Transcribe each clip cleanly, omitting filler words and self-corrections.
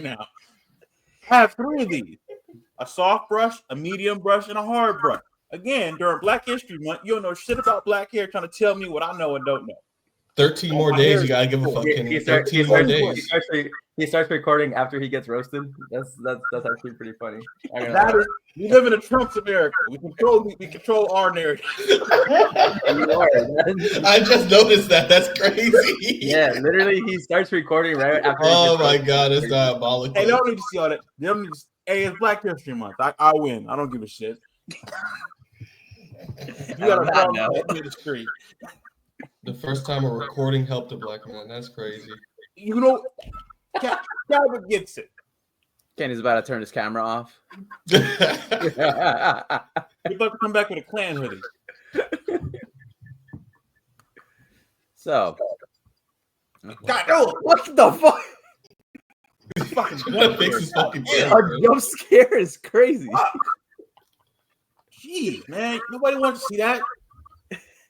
now. I have 3 of these: a soft brush, a medium brush, and a hard brush. Again, during Black History Month, you don't know shit about black hair, trying to tell me what I know and don't know. 13 more days, you gotta give a fuck, Kenny. 13 more days. He starts recording after he gets roasted. That's actually pretty funny. We live in a Trump's America. We control our narrative. I just noticed that. That's crazy. Yeah, literally, he starts recording right after. Oh my god, it's diabolical. Hey, they don't need to see all that. Hey, it's Black History Month. I win. I don't give a shit. You got a problem with the street. The first time a recording helped a black man. That's crazy. You know, Calvin gets it. Kenny's about to turn his camera off. You're about to come back with a Klan hoodie. So, God, no, what the fuck? Fucking jump scare is crazy. Jeez, man, nobody wants to see that.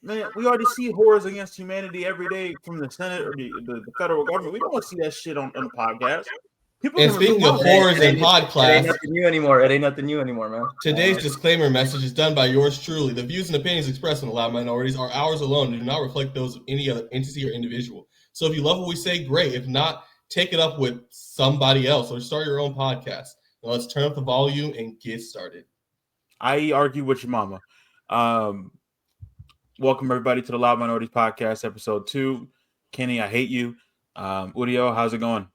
Man, we already see horrors against humanity every day from the Senate or the federal government. We don't want to see that shit on the podcast. And speaking of horrors and podcast, it ain't nothing new anymore. It ain't nothing new anymore, man. Today's disclaimer message is done by yours truly. The views and opinions expressed on the Loud Minorities are ours alone and do not reflect those of any other entity or individual. So if you love what we say, great. If not, take it up with somebody else or start your own podcast. Now let's turn up the volume and get started. I argue with your mama. Welcome everybody to the Loud Minorites Podcast, episode 2. Kenny, I hate you. Udio, how's it going?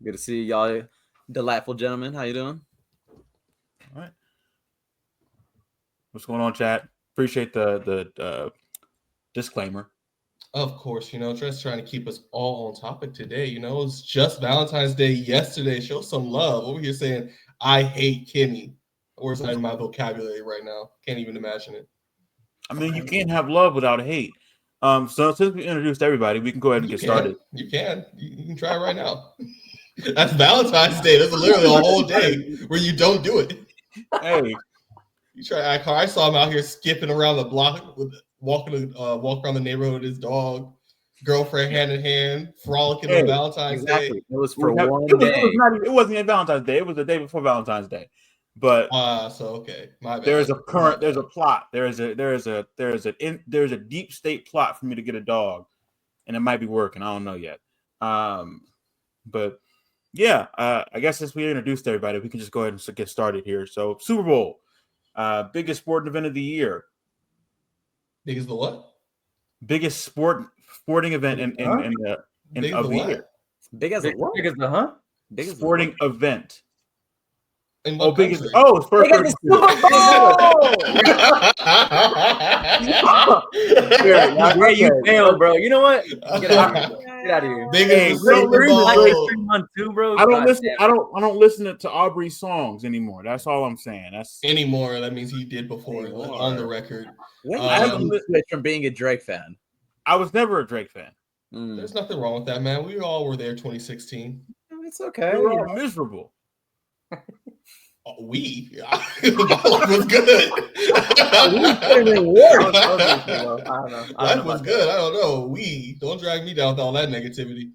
Good to see y'all, delightful gentlemen. How you doing? All right. What's going on, chat? Appreciate the disclaimer. Of course, just trying to keep us all on topic today. It's just Valentine's Day yesterday. Show some love. Over here saying, I hate Kenny. Words not in my vocabulary right now. Can't even imagine it. I mean, you can't have love without hate. So since we introduced everybody, we can go ahead and get started. You can try it right now. That's Valentine's Day. That's literally a whole day where you don't do it. Hey, you try. I saw him out here skipping around the block, walk around the neighborhood with his dog, girlfriend hand in hand, frolicking on Valentine's Day. It was for one day. It wasn't even Valentine's Day. It was the day before Valentine's Day. But so okay, my bad. There's a plot. There's a deep state plot for me to get a dog, and it might be working. I don't know yet. But yeah, I guess since we introduced everybody, we can just go ahead and get started here. So Super Bowl, biggest sporting event of the year. Biggest the what? Biggest sporting event in the year. Big as the Biggest sporting event. In what biggest! country? Oh, it's first. Where you fail, bro? You know what? Get out of here. Biggest bro. I don't listen to Aubrey's songs anymore. That's all I'm saying. That's anymore. That means he did before on the record. I switched from being a Drake fan. I was never a Drake fan. There's nothing wrong with that, man. We all were there 2016. It's okay. We were all miserable. Life was good. Life was good. I don't know. Don't drag me down with all that negativity.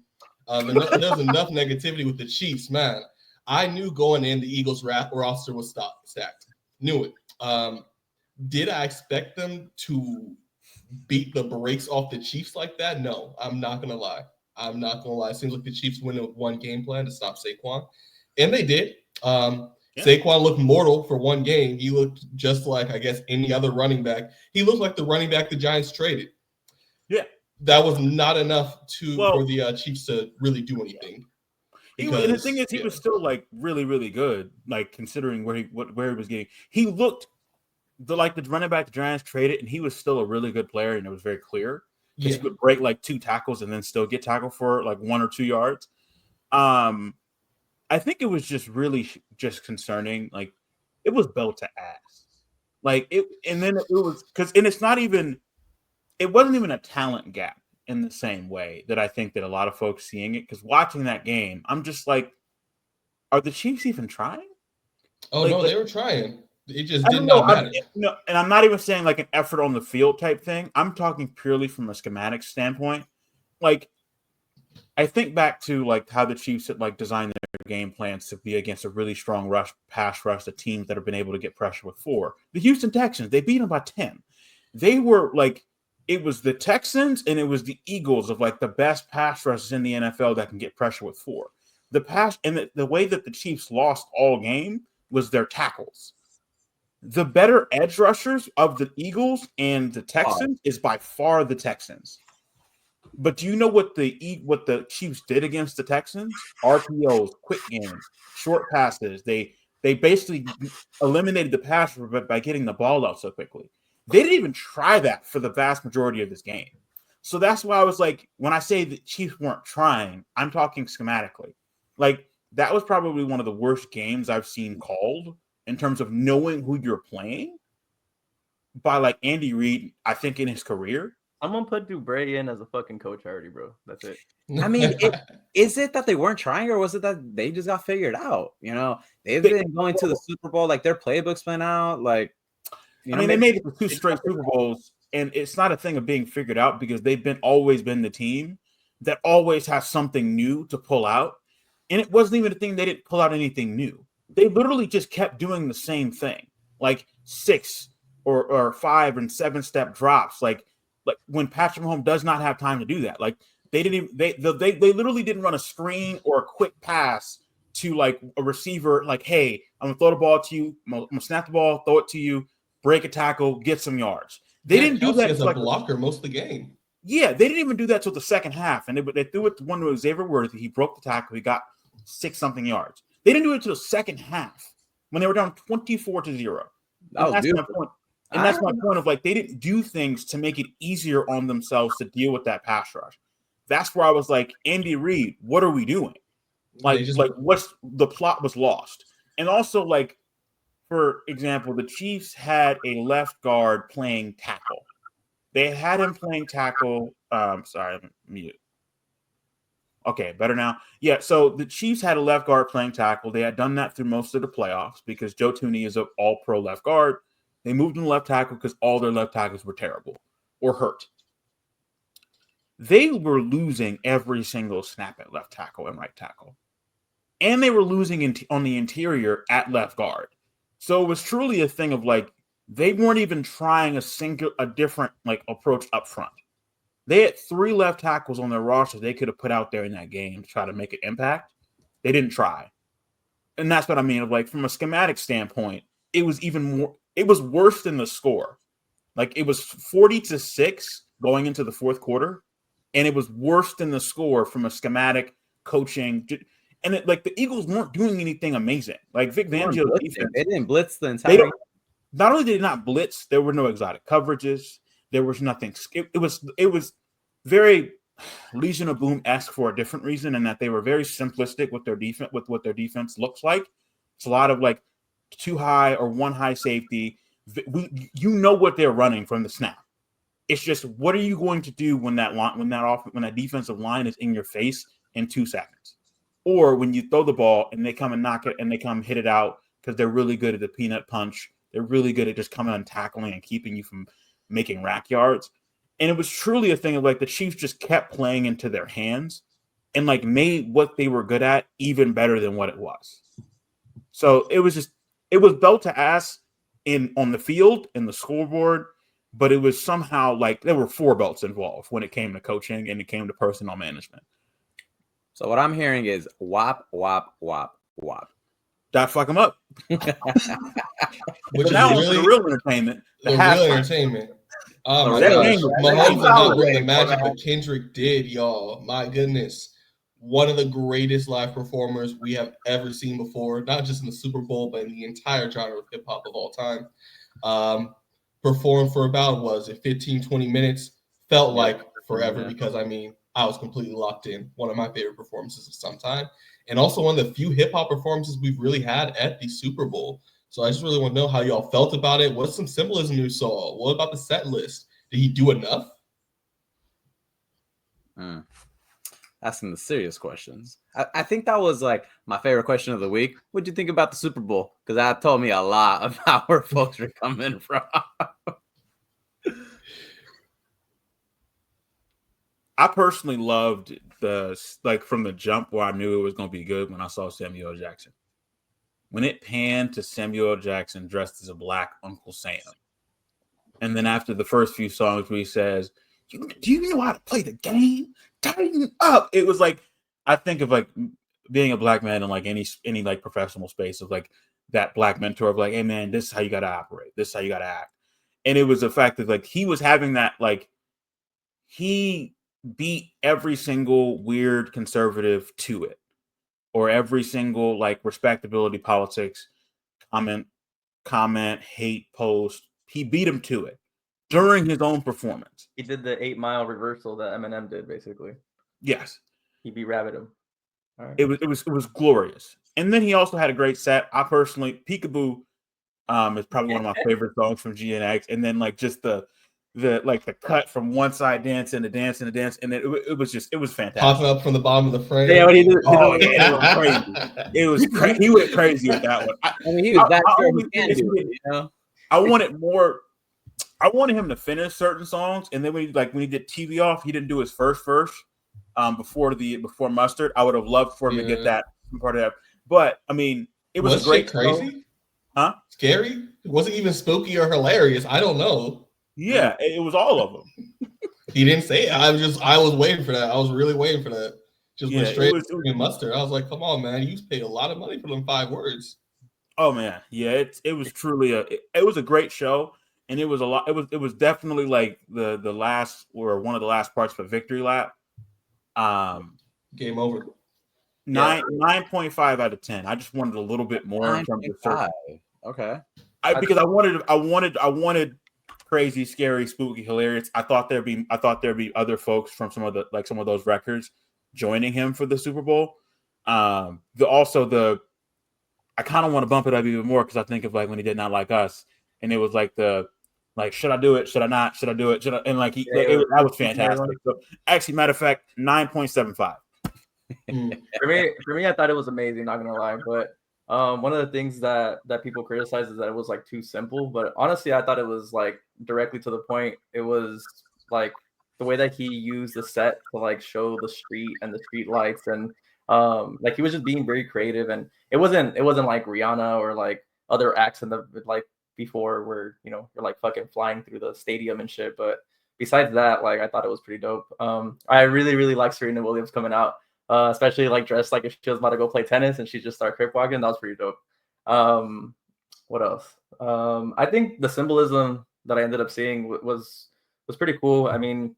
There's enough negativity with the Chiefs, man. I knew going in the Eagles' roster was stacked. Knew it. Did I expect them to beat the brakes off the Chiefs like that? No, I'm not gonna lie. It seems like the Chiefs went with one game plan to stop Saquon, and they did. Saquon looked mortal for one game. He looked just like, I guess, any other running back. He looked like the running back the Giants traded. Yeah. That was not enough for the Chiefs to really do anything. And the thing is, he was still like really, really good, like considering where he was getting. He looked like the running back the Giants traded, and he was still a really good player, and it was very clear. Because he would break like 2 tackles and then still get tackled for like 1 or 2 yards. I think it was just really just concerning. Like it was belt to ass. Like it, and then it was it wasn't even a talent gap in the same way that I think that a lot of folks seeing it. Because watching that game, I'm just like, are the Chiefs even trying? Oh no, they were trying. It just did not matter. And I'm not even saying like an effort on the field type thing. I'm talking purely from a schematic standpoint. Like I think back to like how the Chiefs had like designed game plans to be against a really strong pass rush, the teams that have been able to get pressure with 4. The Houston Texans, they beat them by 10. They were like, it was the Texans and it was the Eagles of like the best pass rushes in the NFL that can get pressure with 4. The pass and the way that the Chiefs lost all game was their tackles. The better edge rushers of the Eagles and the Texans is by far the Texans. But do you know what the Chiefs did against the Texans? RPOs, quick games, short passes. They basically eliminated the pass by getting the ball out so quickly. They didn't even try that for the vast majority of this game. So that's why I was like, when I say the Chiefs weren't trying, I'm talking schematically. Like, that was probably one of the worst games I've seen called in terms of knowing who you're playing by like Andy Reid, I think, in his career. I'm gonna put Dubray in as a fucking coach already, bro. That's it. I mean, is it that they weren't trying, or was it that they just got figured out? You know, they've been going to the Super Bowl, like their playbook's been out. Like, I mean, they made it to 2 straight Super Bowls, and it's not a thing of being figured out because they've always been the team that always has something new to pull out. And it wasn't even a thing, they didn't pull out anything new. They literally just kept doing the same thing, like 6 or 5 and 7 step drops, like when Patrick Mahomes does not have time to do that. Like they literally didn't run a screen or a quick pass to like a receiver. Like, hey, I'm gonna throw the ball to you. I'm gonna snap the ball, throw it to you, break a tackle, get some yards. They didn't do that as a blocker most of the game. Yeah, they didn't even do that till the second half, and they threw it to one to Xavier Worthy. He broke the tackle. He got 6-something yards. They didn't do it till the second half when they were down 24-0. That's my point. And that's my point of like they didn't do things to make it easier on themselves to deal with that pass rush. That's where I was like, Andy Reid, what are we doing? Like what's the plot was lost. And also, like, for example, the Chiefs had a left guard playing tackle. They had him playing tackle. Sorry, I'm mute. Okay, better now. Yeah, so the Chiefs had a left guard playing tackle. They had done that through most of the playoffs because Joe Thuney is an all-pro left guard. They moved him to left tackle because all their left tackles were terrible or hurt. They were losing every single snap at left tackle and right tackle. And they were losing on the interior at left guard. So it was truly a thing of like, they weren't even trying a different like approach up front. They had 3 left tackles on their roster they could have put out there in that game to try to make an impact. They didn't try. And that's what I mean. Of like, from a schematic standpoint, it was even more, it was worse than the score. Like, it was 40-6 going into the fourth quarter, and it was worse than the score from a schematic coaching. And like the Eagles weren't doing anything amazing. Like Vic Fangio's defense, they didn't blitz the entire. Not only did they not blitz, there were no exotic coverages. There was nothing. It was very Legion of Boom-esque for a different reason, in that they were very simplistic with their defense, with what their defense looks like. It's a lot of like 2 high or 1 high safety. You know what they're running from the snap. It's just, what are you going to do when that defensive line is in your face in 2 seconds, or when you throw the ball and they come and knock it and they come hit it out because they're really good at the peanut punch. They're really good at just coming and tackling and keeping you from making rack yards. And it was truly a thing of like the Chiefs just kept playing into their hands and like made what they were good at even better than what it was. So it was belt to ass on the field, in the scoreboard, but it was somehow like there were 4 belts involved when it came to coaching and it came to personnel management. So what I'm hearing is whop, whop, whop, whop. That fuck them up. Which is now really the real entertainment. The real entertainment. Oh my gosh. Mahomes did not bring the magic, but Kendrick did, y'all. My goodness. One of the greatest live performers we have ever seen before, not just in the Super Bowl, but in the entire genre of hip-hop of all time. Performed for about, 15, 20 minutes. Felt like forever because, I mean, I was completely locked in. One of my favorite performances of some time. And also one of the few hip-hop performances we've really had at the Super Bowl. So I just really want to know how y'all felt about it. What's some symbolism you saw? What about the set list? Did he do enough? Asking the serious questions. I think that was like my favorite question of the week. What'd you think about the Super Bowl? Because that told me a lot about where folks were coming from. I personally loved from the jump where I knew it was going to be good when I saw Samuel L. Jackson. When it panned to Samuel L. Jackson dressed as a black Uncle Sam, and then after the first few songs where he says, "Do you know how to play the game? Tighten up." It was like, I think of like being a black man in like any like professional space of like that black mentor of like, hey man, this is how you got to operate. This is how you got to act. And it was the fact that like he was having that, like he beat every single weird conservative to it, or every single like respectability politics comment, hate post. He beat him to it during his own performance. He did the 8 Mile reversal that Eminem did, basically. Yes. He beat Rabbit him. Right. It was glorious. And then he also had a great set. I personally, Peekaboo is probably one of my favorite songs from GNX. And then like just the cut from one side dancing to dance, and it was fantastic. Popping up from the bottom of the frame. Yeah, what he did. Oh yeah, it was crazy. It was crazy. He went crazy with that one. I mean, he was that sure he can do it, you know? I wanted more. I wanted him to finish certain songs, and then when he did TV Off, he didn't do his first verse before Mustard. I would have loved for him to get that part of that. But I mean, it was a great crazy. Huh? Scary? It wasn't even spooky or hilarious. I don't know. Yeah, it was all of them. He didn't say it. I was waiting for that. I was really waiting for that. Just went straight to Mustard. I was like, come on, man. You paid a lot of money for them 5 words. Oh man, yeah, it was truly it was a great show, and it was a lot. It was definitely like the last, or one of the last parts of a victory lap. Game over. 9.5 out of 10. I just wanted a little bit more in terms of search. Okay. Because I wanted crazy, scary, spooky, hilarious. I thought there'd be other folks from some of those records joining him for the Super Bowl. I kind of want to bump it up even more because I think of like when he did Not Like Us, and it was like should I do it? Should I not? Should I do it? And like that was fantastic. So actually, matter of fact, 9.75. For me, I thought it was amazing. Not gonna lie, but one of the things that people criticize is that it was like too simple. But honestly, I thought it was like directly to the point. It was like the way that he used the set to like show the street and the street lights, and like he was just being very creative. And it wasn't like Rihanna or like other acts in the like before where you're like fucking flying through the stadium and shit. But besides that, like I thought it was pretty dope. I really really like Serena Williams coming out. Especially like dressed like if she was about to go play tennis and she just started crip walking. That was pretty dope. What else? I think the symbolism that I ended up seeing was pretty cool. I mean,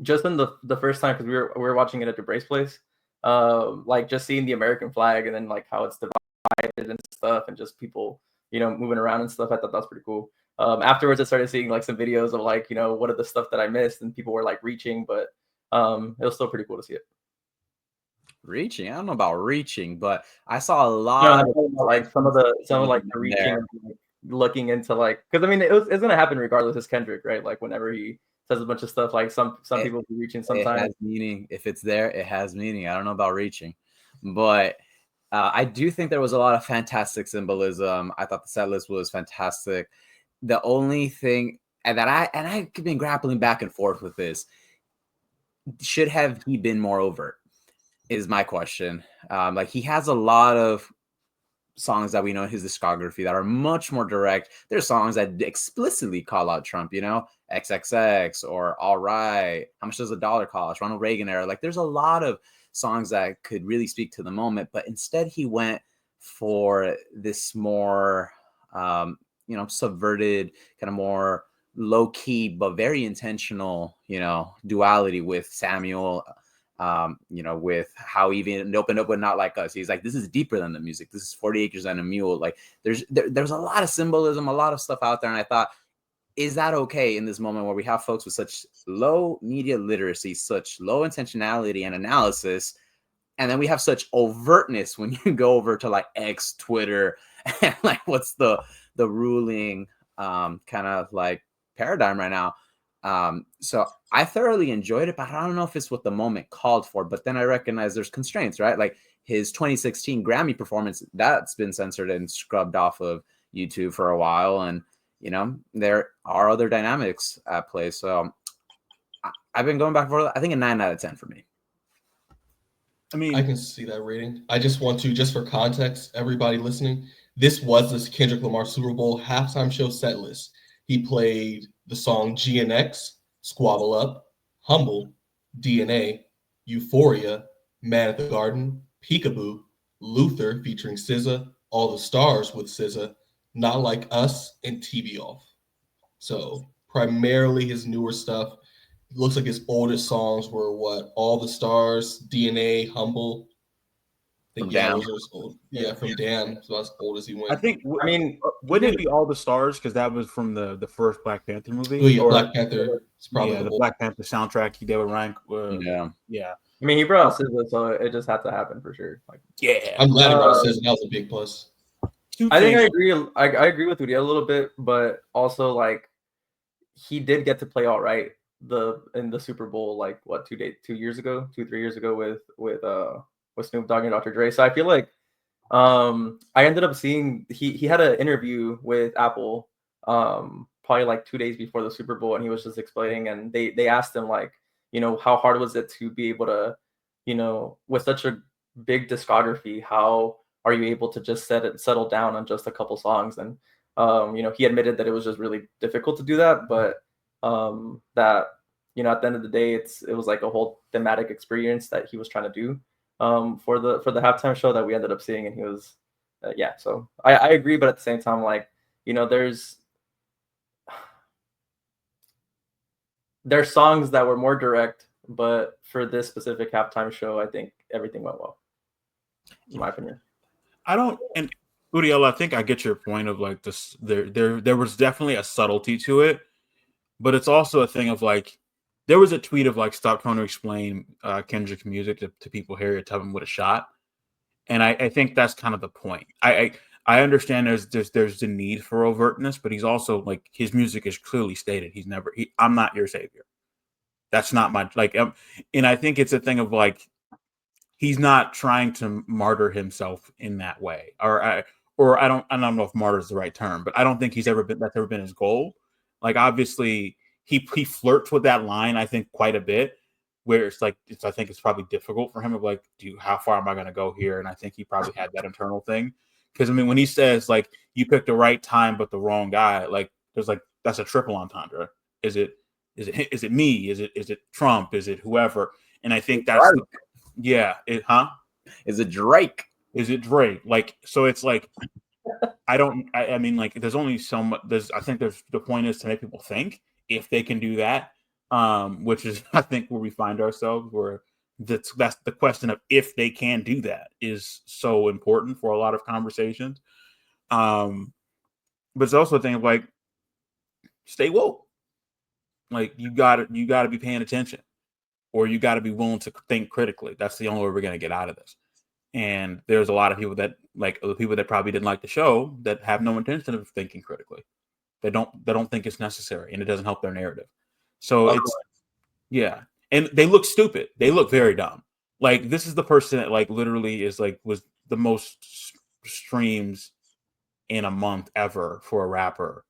just in the first time, because we were watching it at DeBrace Place, like just seeing the American flag and then like how it's divided and stuff, and just people moving around and stuff. I thought that was pretty cool. Afterwards, I started seeing like some videos of like what are the stuff that I missed, and people were like reaching, but it was still pretty cool to see it. Reaching, I don't know about reaching, but I saw a lot of like some of the reaching, like, looking into like, because I mean it's gonna happen regardless. It's Kendrick, right? Like whenever he says a bunch of stuff, like some people be reaching sometimes. It has meaning. If it's there, it has meaning. I don't know about reaching, but I do think there was a lot of fantastic symbolism. I thought the set list was fantastic. The only thing that I've been grappling back and forth with this, should have he been more overt? Is my question. Like he has a lot of songs that we know in his discography that are much more direct. There's songs that explicitly call out Trump, XXX or All Right. How much does a dollar cost? Ronald Reagan era. Like there's a lot of songs that could really speak to the moment, but instead he went for this more, subverted, kind of more low key, but very intentional, duality with Samuel. With how even opened up with Not Like Us. He's like, this is deeper than the music. This is 40 Acres and a Mule. Like there's a lot of symbolism, a lot of stuff out there. And I thought, is that okay in this moment where we have folks with such low media literacy, such low intentionality and analysis, and then we have such overtness when you go over to like X, Twitter, and like what's the ruling kind of like paradigm right now? So I thoroughly enjoyed it, but I don't know if it's what the moment called for. But then I recognize there's constraints, right? Like his 2016 Grammy performance, that's been censored and scrubbed off of YouTube for a while. And, there are other dynamics at play. So I've been going back and forth. I think a 9 out of 10 for me. I mean, I can see that rating. I just want to, just for context, everybody listening, this was this Kendrick Lamar Super Bowl halftime show set list. He played the song GNX, Squabble Up, Humble, DNA, Euphoria, Man at the Garden, Peekaboo, Luther featuring SZA, All the Stars with SZA, Not Like Us, and TV Off. So primarily his newer stuff. Looks like his oldest songs were what? All the Stars, DNA, Humble. I think Damn. those are his old. Yeah, from Damn. So that's old as he went. I think. I mean, wouldn't it be All the Stars because that was from the first Black Panther movie? Oh yeah, Black Panther. It's probably the Black Panther soundtrack he did with Ryan. Yeah. I mean, he brought SZA, so it just had to happen for sure. Like, Yeah, I'm glad he brought SZA. That was a big plus. I think I agree. I agree with Udi a little bit, but also like he did get to play all right in the Super Bowl like what 3 years ago with Snoop Dogg and Dr. Dre. So I feel like I ended up seeing he had an interview with Apple probably like 2 days before the Super Bowl, and he was just explaining, and they asked him like, you know, how hard was it to be able to, you know, with such a big discography, how are you able to just settle down on just a couple songs? And you know, he admitted that it was just really difficult to do that, but that, you know, at the end of the day, it was like a whole thematic experience that he was trying to do for the halftime show that we ended up seeing, and he was yeah. So I agree, but at the same time, like, you know, there's songs that were more direct, but for this specific halftime show, I think everything went well, in my opinion. I don't, and Uriel, I think I get your point of like this. There was definitely a subtlety to it, but it's also a thing of like, there was a tweet of like, stop trying to explain Kendrick's music to people here to tell them what a shot, and I think that's kind of the point. I understand there's the need for overtness, but he's also like, his music is clearly stated. I'm not your savior. That's not my like, and I think it's a thing of like, he's not trying to martyr himself in that way, or I don't know if martyr is the right term, but I don't think that's ever been his goal. Like, obviously he flirts with that line, I think, quite a bit, where it's like, I think it's probably difficult for him of like, how far am I going to go here? And I think he probably had that internal thing. Because I mean, when he says like, you picked the right time but the wrong guy, like, there's like, that's a triple entendre. Is it me? Is it Trump? Is it whoever? And I think that's Is it Drake? Is it Drake? Like, so it's like, I mean, like, there's only so much. I think the point is to make people think if they can do that, which is, I think, where we find ourselves, where that's the question of if they can do that is so important for a lot of conversations. But it's also a thing of like, stay woke. Like, you gotta be paying attention, or you got to be willing to think critically. That's the only way we're going to get out of this. And there's a lot of people that, like, the people that probably didn't like the show, that have no intention of thinking critically. They don't think it's necessary, and it doesn't help their narrative. So yeah. And they look stupid. They look very dumb. Like, this is the person that like literally was the most streams in a month ever for a rapper.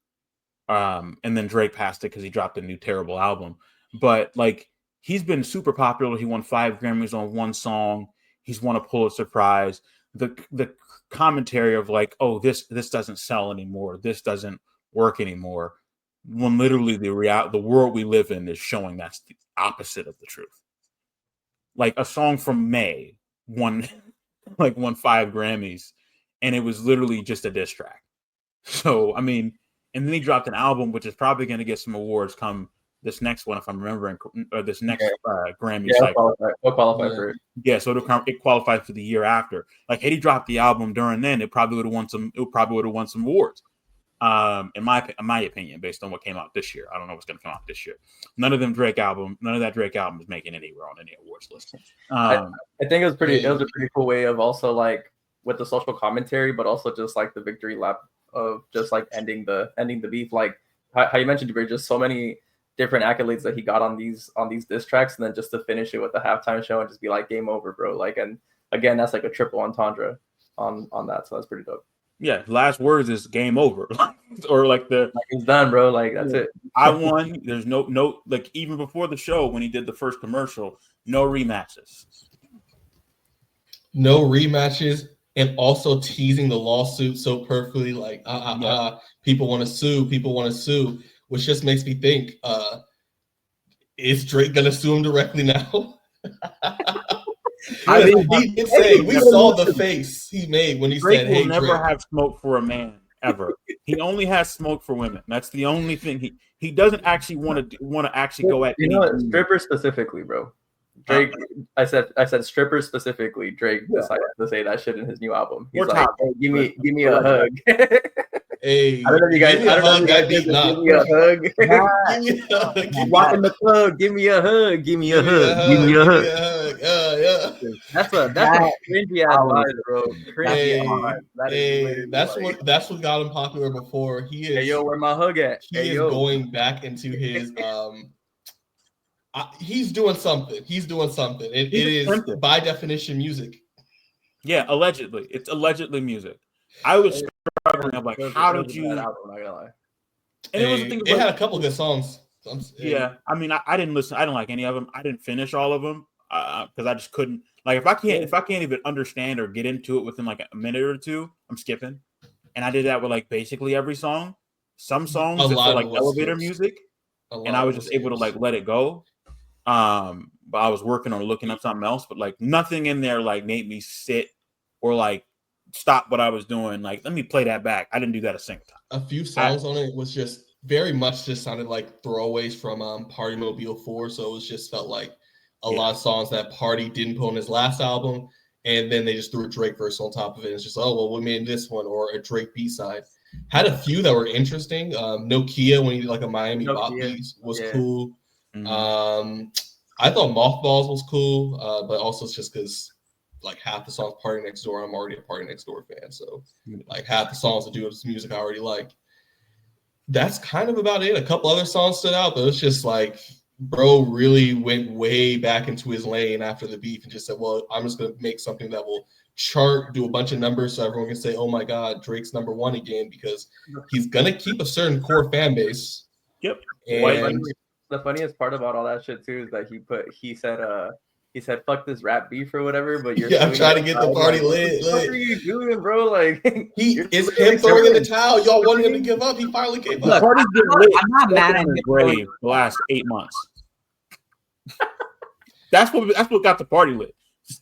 And then Drake passed it because he dropped a new terrible album. But like, he's been super popular. He won 5 Grammys on one song. He's won a Pulitzer Prize. The commentary of like, oh, this doesn't sell anymore. This doesn't work anymore. When literally the world we live in is showing that's the opposite of the truth. Like, a song from May won 5 Grammys, and it was literally just a diss track. So, I mean, and then he dropped an album, which is probably going to get some awards come this next one, if I'm remembering, or this next Grammy cycle. It'll qualify for it. Yeah, so it qualifies for the year after. Like, had he dropped the album during then, it probably would have won some. It probably would have won some awards. In my opinion, based on what came out this year. I don't know what's going to come out this year. None of that Drake album is making anywhere on any awards list. I think it was a pretty cool way of also like with the social commentary, but also just like the victory lap of just like ending the beef. Like how you mentioned, Aubrey, just so many different accolades that he got on these diss tracks, and then just to finish it with the halftime show and just be like, game over, bro. Like, and again, that's like a triple entendre on that. So that's pretty dope. Yeah, last words is game over, or like it's done, bro. Like, that's it. I won. There's no like, even before the show when he did the first commercial, no rematches. no rematches, and also teasing the lawsuit so perfectly. Like, people want to sue, which just makes me think, is Drake gonna sue him directly now? I mean, he did say, we saw the face he made when he Drake said, will "Hey, never Drake." have smoke for a man ever. He only has smoke for women. That's the only thing he doesn't actually want to actually go at. You know what? Strippers specifically, bro. Drake, I said strippers specifically. Drake decided to say that shit in his new album. He's like, hey, give me a hug. Hey, I don't know if you guys. I don't know if you guys give me a hug. Give me a hug. Walk in the club. Give me a hug. Give me a hug. Give me a hug. Yeah. That's a cringy ass vibe, bro. That's what got him popular before. He is. Hey yo, where my hug at? He is going back into his he's doing something. It is by definition music. Yeah, allegedly. It's allegedly music. I was struggling. I'm like, how did you? I'm not gonna lie. And it was the thing. It had a couple good songs. Yeah, I mean, I didn't listen. I didn't like any of them. I didn't finish all of them because I just couldn't. Like, if I can't even understand or get into it within like a minute or two, I'm skipping. And I did that with like basically every song. Some songs that felt like elevator music, and I was just able to like let it go. But I was working on looking up something else, but like nothing in there like made me sit or like stop what I was doing. Like, let me play that back. I didn't do that a single time. A few songs on it was just very much just sounded like throwaways from Party Mobile 4. So it was just felt like a lot of songs that Party didn't put on his last album, and then they just threw a Drake verse on top of it. It's just, oh well, we made this one, or a Drake B-side. Had a few that were interesting. Nokia, when he did like a Miami Bop piece, was cool. Mm-hmm. I thought Mothballs was cool, but also it's just because like half the songs Party Next Door, I'm already a Party Next Door fan, so like half the songs that do with music I already like. That's kind of about it. A couple other songs stood out, but it's just like bro really went way back into his lane after the beef and just said, well, I'm just going to make something that will chart, do a bunch of numbers so everyone can say, oh my God, Drake's #1 again, because he's going to keep a certain core fan base. Yep. And the funniest part about all that shit too is that he said fuck this rap beef or whatever, but you're I'm trying to get the party lit. What are you doing, bro? Like it's him throwing in the towel. Y'all wanted him to give up. He finally gave up. Party's been lit. I'm not mad at him. Grave the last 8 months. That's what got the party lit.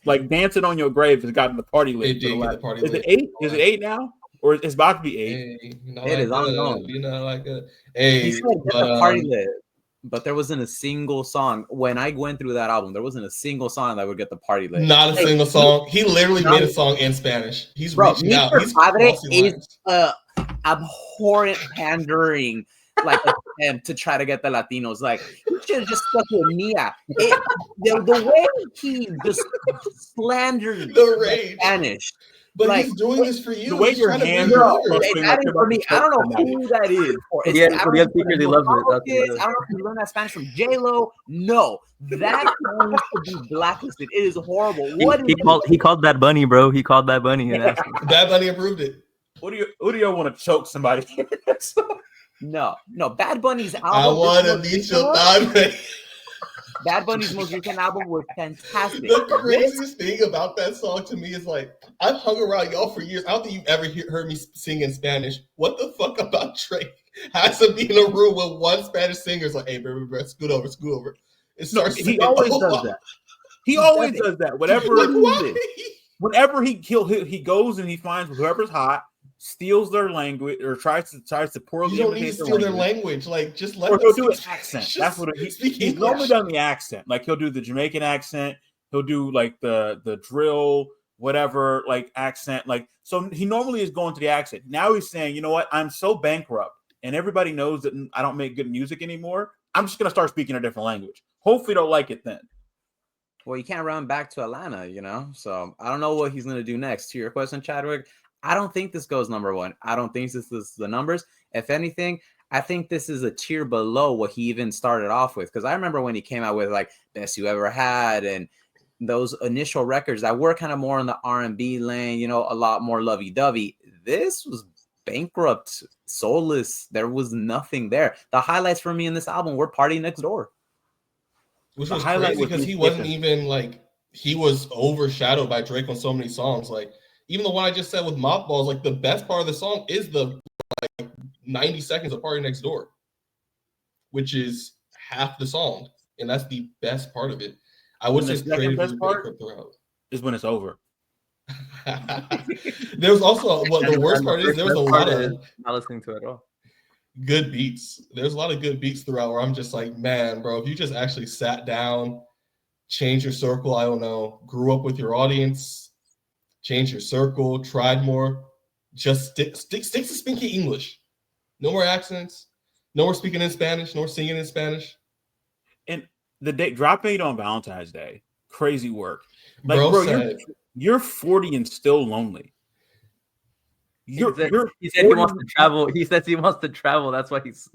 Like dancing on your grave has gotten the party lit. It did get the party lit. Is it 8? Is it 8 now? Or it's about to be 8? Hey, it is ongoing. Hey, he said get the party lit. But there wasn't a single song. When I went through that album, there wasn't a single song that would get the party lit. Not a single song. He literally made a song in Spanish. He's reaching out. He's Padre is abhorrent pandering, like attempt to try to get the Latinos. Like, he should have just stuck with Mia. The way he just slandered the Spanish. But like, he's doing this for you. The way your hands are for me, I don't know who that is. For the speakers, he loves it. I don't know if you learned that Spanish from J-Lo. No, that song should be blacklisted. It is horrible. He called Bad Bunny, bro. He called Bad Bunny. And Bad Bunny approved it. Who do you want to choke somebody? No. Bad Bunny's album. I want to beat your thigh. Bad Bunny's most recent album was fantastic. The craziest thing about that song to me is like, I've hung around y'all for years. I don't think you've ever heard me sing in Spanish. What the fuck about Drake? Has to be in a room with one Spanish singer. It's like, hey, baby, scoot over. It starts. He always does that. He always does that. Whenever he goes and he finds whoever's hot, steals their language or tries to poorly you don't need to steal their language. Like, just let or he'll do an accent. That's what he's normally done the accent. Like, he'll do the Jamaican accent. He'll do like the drill, whatever, like accent. Like, so he normally is going to the accent. Now he's saying, you know what? I'm so bankrupt and everybody knows that I don't make good music anymore. I'm just going to start speaking a different language. Hopefully they'll like it then. Well, you can't run back to Atlanta, you know? So I don't know what he's going to do next. To your question, Chadwick, I don't think this goes #1. I don't think this is the numbers. If anything, I think this is a tier below what he even started off with. Because I remember when he came out with like Best You Ever Had and those initial records that were kind of more in the R&B lane, you know, a lot more lovey-dovey. This was bankrupt, soulless. There was nothing there. The highlights for me in this album were Party Next Door. Which was crazy because he wasn't even like, he was overshadowed by Drake on so many songs. Like even the one I just said with Mothballs, like the best part of the song is the 90 seconds of Party Next Door, which is half the song, and that's the best part of it. I would say the second best part throughout is when it's over. There's also the worst part is there was a lot of not listening to it at all. Good beats. There's a lot of good beats throughout where I'm just like, man, bro, if you just actually sat down, change your circle, I don't know, grew up with your audience, change your circle, tried more, just stick to speaking English. No more accents, no more speaking in Spanish, no more singing in Spanish. And the day dropping it on Valentine's Day, crazy work. Like, bro you're 40 and still lonely. He said he wants to travel. He says he wants to travel. That's why he's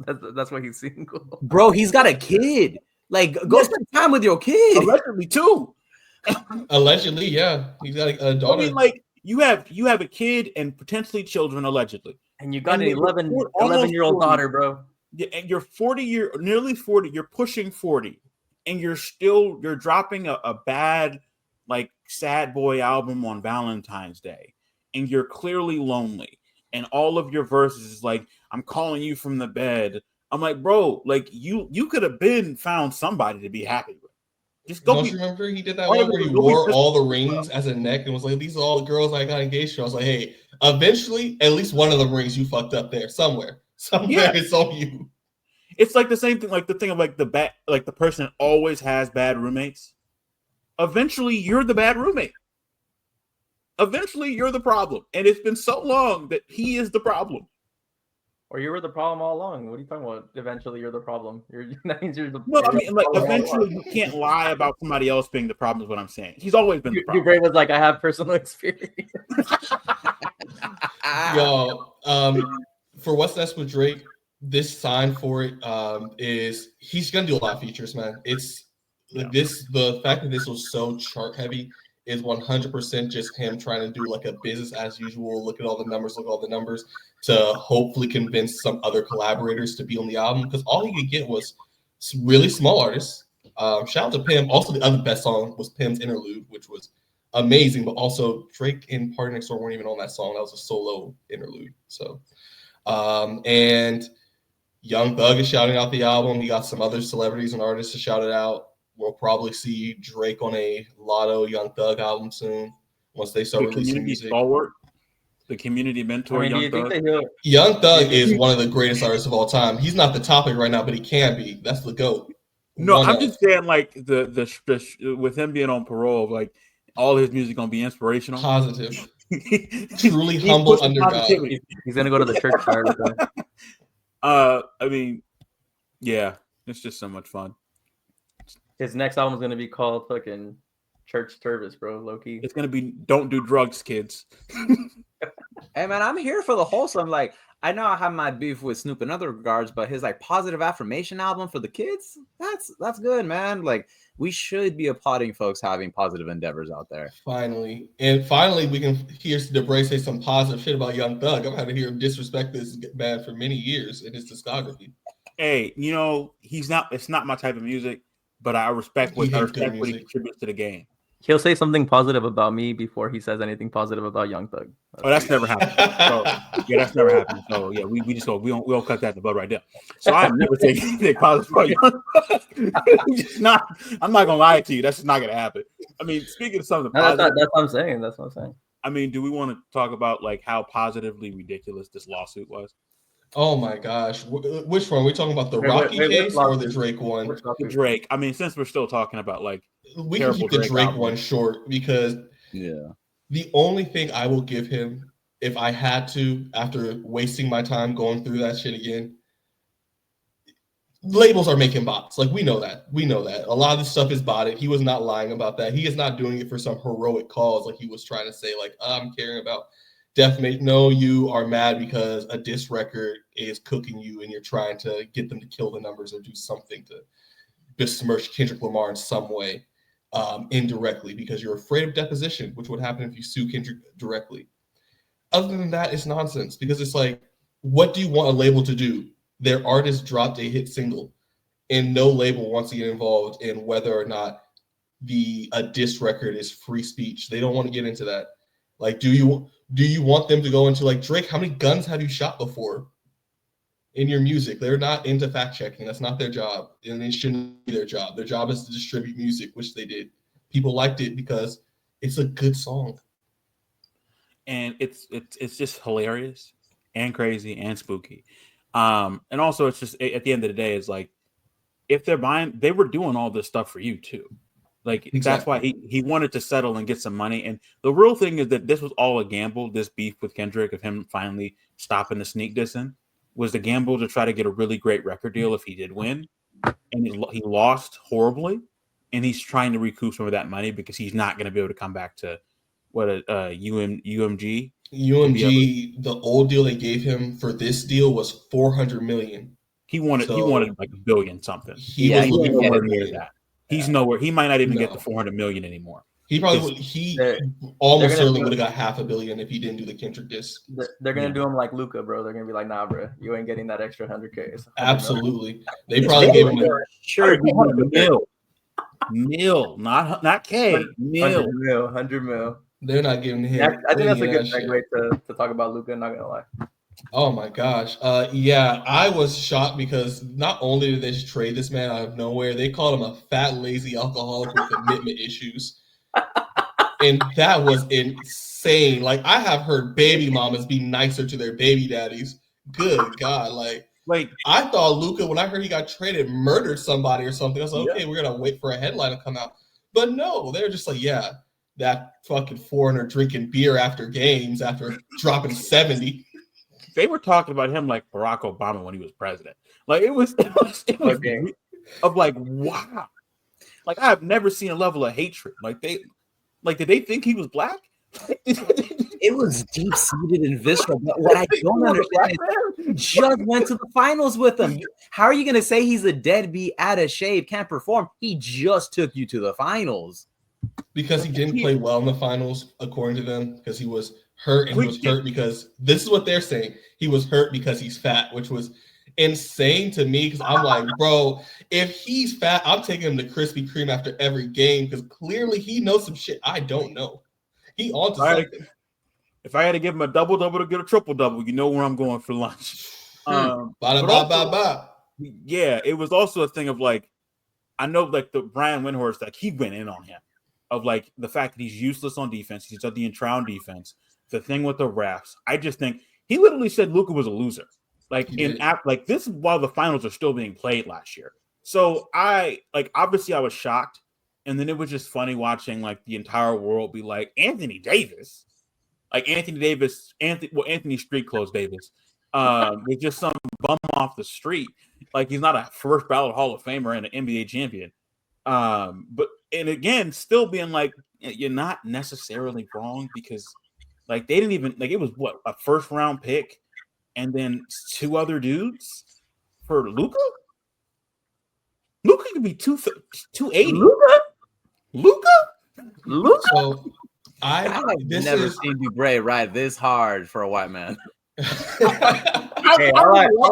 single. Bro, he's got a kid. Like, go spend time with your kid. Allegedly, too. Allegedly, yeah. He's got a daughter. I mean, like, you have a kid and potentially children, allegedly. And you got an 11-year-old daughter, bro. Yeah, and you're nearly 40. You're pushing 40. And you're dropping a bad, like, sad boy album on Valentine's Day. And you're clearly lonely. And all of your verses is like, I'm calling you from the bed. I'm like, bro, like you could have found somebody to be happy with. Just go. Don't you remember he did that one where he wore all the rings as a neck and was like, these are all the girls I got engaged to. I was like, hey, eventually, at least one of the rings you fucked up there somewhere. It's on you. It's like the same thing, like the thing of like the person always has bad roommates. Eventually, you're the bad roommate. Eventually, you're the problem, and it's been so long that he is the problem. Or you were the problem all along. What are you talking about? Eventually, you're the problem. That means you're the. Well, I mean, like eventually, you can't lie about somebody else being the problem. Is what I'm saying. He's always been the problem. Ray was like, I have personal experience. Yo, for What's Next with Drake, this sign for it is he's gonna do a lot of features, man. It's the fact that this was so chart heavy is 100% just him trying to do like a business as usual. Look at all the numbers to hopefully convince some other collaborators to be on the album, because all he could get was really small artists. Shout out to Pim. Also, the other best song was Pim's Interlude, which was amazing, but also Drake and Party Next Door weren't even on that song. That was a solo interlude. So, and Young Thug is shouting out the album. He got some other celebrities and artists to shout it out. We'll probably see Drake on a Lotto Young Thug album soon once they start releasing music. Stalwart, the community mentor, Young Thug. Young Thug is one of the greatest artists of all time. He's not the topic right now, but he can be. That's the GOAT. No, I'm just saying, like the with him being on parole, like all his music gonna be inspirational, positive, truly humble under God. He's gonna go to the church. I mean, yeah, it's just so much fun. His next album is gonna be called fucking Church Service, bro. Low-key. It's gonna be Don't Do Drugs, Kids. Hey man, I'm here for the wholesome. Like, I know I have my beef with Snoop in other regards, but his like positive affirmation album for the kids, that's good, man. Like, we should be applauding folks having positive endeavors out there. Finally we can hear DeBray say some positive shit about Young Thug. I've had to hear him disrespect this man for many years in his discography. Hey, it's not my type of music, but I respect what he contributes to the game. He'll say something positive about me before he says anything positive about Young Thug. That's never happened. So, that's never happened. So yeah, we just we don't cut that in the bud right there. So I'm never saying anything positive about Young Thug. I'm not gonna lie to you. That's just not gonna happen. I mean, speaking of something positive, that's what I'm saying. That's what I'm saying. I mean, do we want to talk about like how positively ridiculous this lawsuit was? Oh my gosh. Which one? Are we talking about the Rocky case or the Drake one? The Drake. I mean, since we're still talking about like we can keep the Drake one short, because the only thing I will give him, if I had to, after wasting my time going through that shit again, labels are making bots. Like, we know that. A lot of this stuff is botted. He was not lying about that. He is not doing it for some heroic cause like he was trying to say, like, I'm caring about defamation. No, you are mad because a diss record is cooking you and you're trying to get them to kill the numbers or do something to besmirch Kendrick Lamar in some way, indirectly, because you're afraid of deposition, which would happen if you sue Kendrick directly. Other than that, it's nonsense, because it's like, what do you want a label to do? Their artist dropped a hit single and no label wants to get involved in whether or not a diss record is free speech. They don't want to get into that. Like, do you want them to go into like Drake? How many guns have you shot before in your music? They're not into fact checking. That's not their job, and it shouldn't be their job. Their job is to distribute music, which they did. People liked it because it's a good song, and it's just hilarious and crazy and spooky. And also, it's just at the end of the day, it's like if they're buying, they were doing all this stuff for you too. Like That's why he wanted to settle and get some money. And the real thing is that this was all a gamble. This beef with Kendrick of him finally stopping the sneak dissing was the gamble to try to get a really great record deal if he did win. And he lost horribly. And he's trying to recoup some of that money because he's not going to be able to come back to UMG. UMG, the old deal they gave him for this deal was $400 million. He wanted like $1 billion something. He was nowhere near that. He's nowhere. He might not even get the $400 million anymore. He probably would. He almost certainly would have got $500 million if he didn't do the Kendrick disc. They're gonna do him like Luka, bro. They're gonna be like, nah, bro, you ain't getting that extra 100K. Absolutely, they probably gave him mil, not K, mil, 100 mil. They're not giving him. I think that's a good segue to talk about Luka. Not gonna lie. Oh my gosh. Yeah, I was shocked because not only did they just trade this man out of nowhere, they called him a fat, lazy alcoholic with commitment issues. And that was insane. Like, I have heard baby mamas be nicer to their baby daddies. Good God. Like I thought Luka, when I heard he got traded, murdered somebody or something. I was like, okay, we're going to wait for a headline to come out. But no, they're just like, yeah, that fucking foreigner drinking beer after games after dropping 70. They were talking about him like Barack Obama when he was president. Like it was okay. Of like, wow. Like I have never seen a level of hatred. Did they think he was black? It was deep-seated and visceral. But what I don't understand is he just went to the finals with them. How are you going to say he's a deadbeat, out of shape, can't perform? He just took you to the finals. Because he didn't play well in the finals, according to them, because he was hurt, and he was hurt because this is what they're saying. He was hurt because he's fat, which was insane to me because I'm like, bro, if he's fat, I'm taking him to Krispy Kreme after every game because clearly he knows some shit I don't know. He onto something. If I had to give him a double-double to get a triple-double, you know where I'm going for lunch. Yeah, it was also a thing of like, I know like the Brian Windhorst, like he went in on him of like the fact that he's useless on defense. He's at the entry on defense. The thing with the refs, I just think he literally said Luka was a loser. Like this is while the finals are still being played last year. So obviously I was shocked. And then it was just funny watching like the entire world be like Anthony Davis Street Clothes Davis, was just some bum off the street. Like he's not a first ballot Hall of Famer and an NBA champion. But again, still being like, you're not necessarily wrong because like they didn't even like it was what a first round pick and then two other dudes for Luka. Luka could be 280. Luka. So I've never seen Dubre ride this hard for a white man. All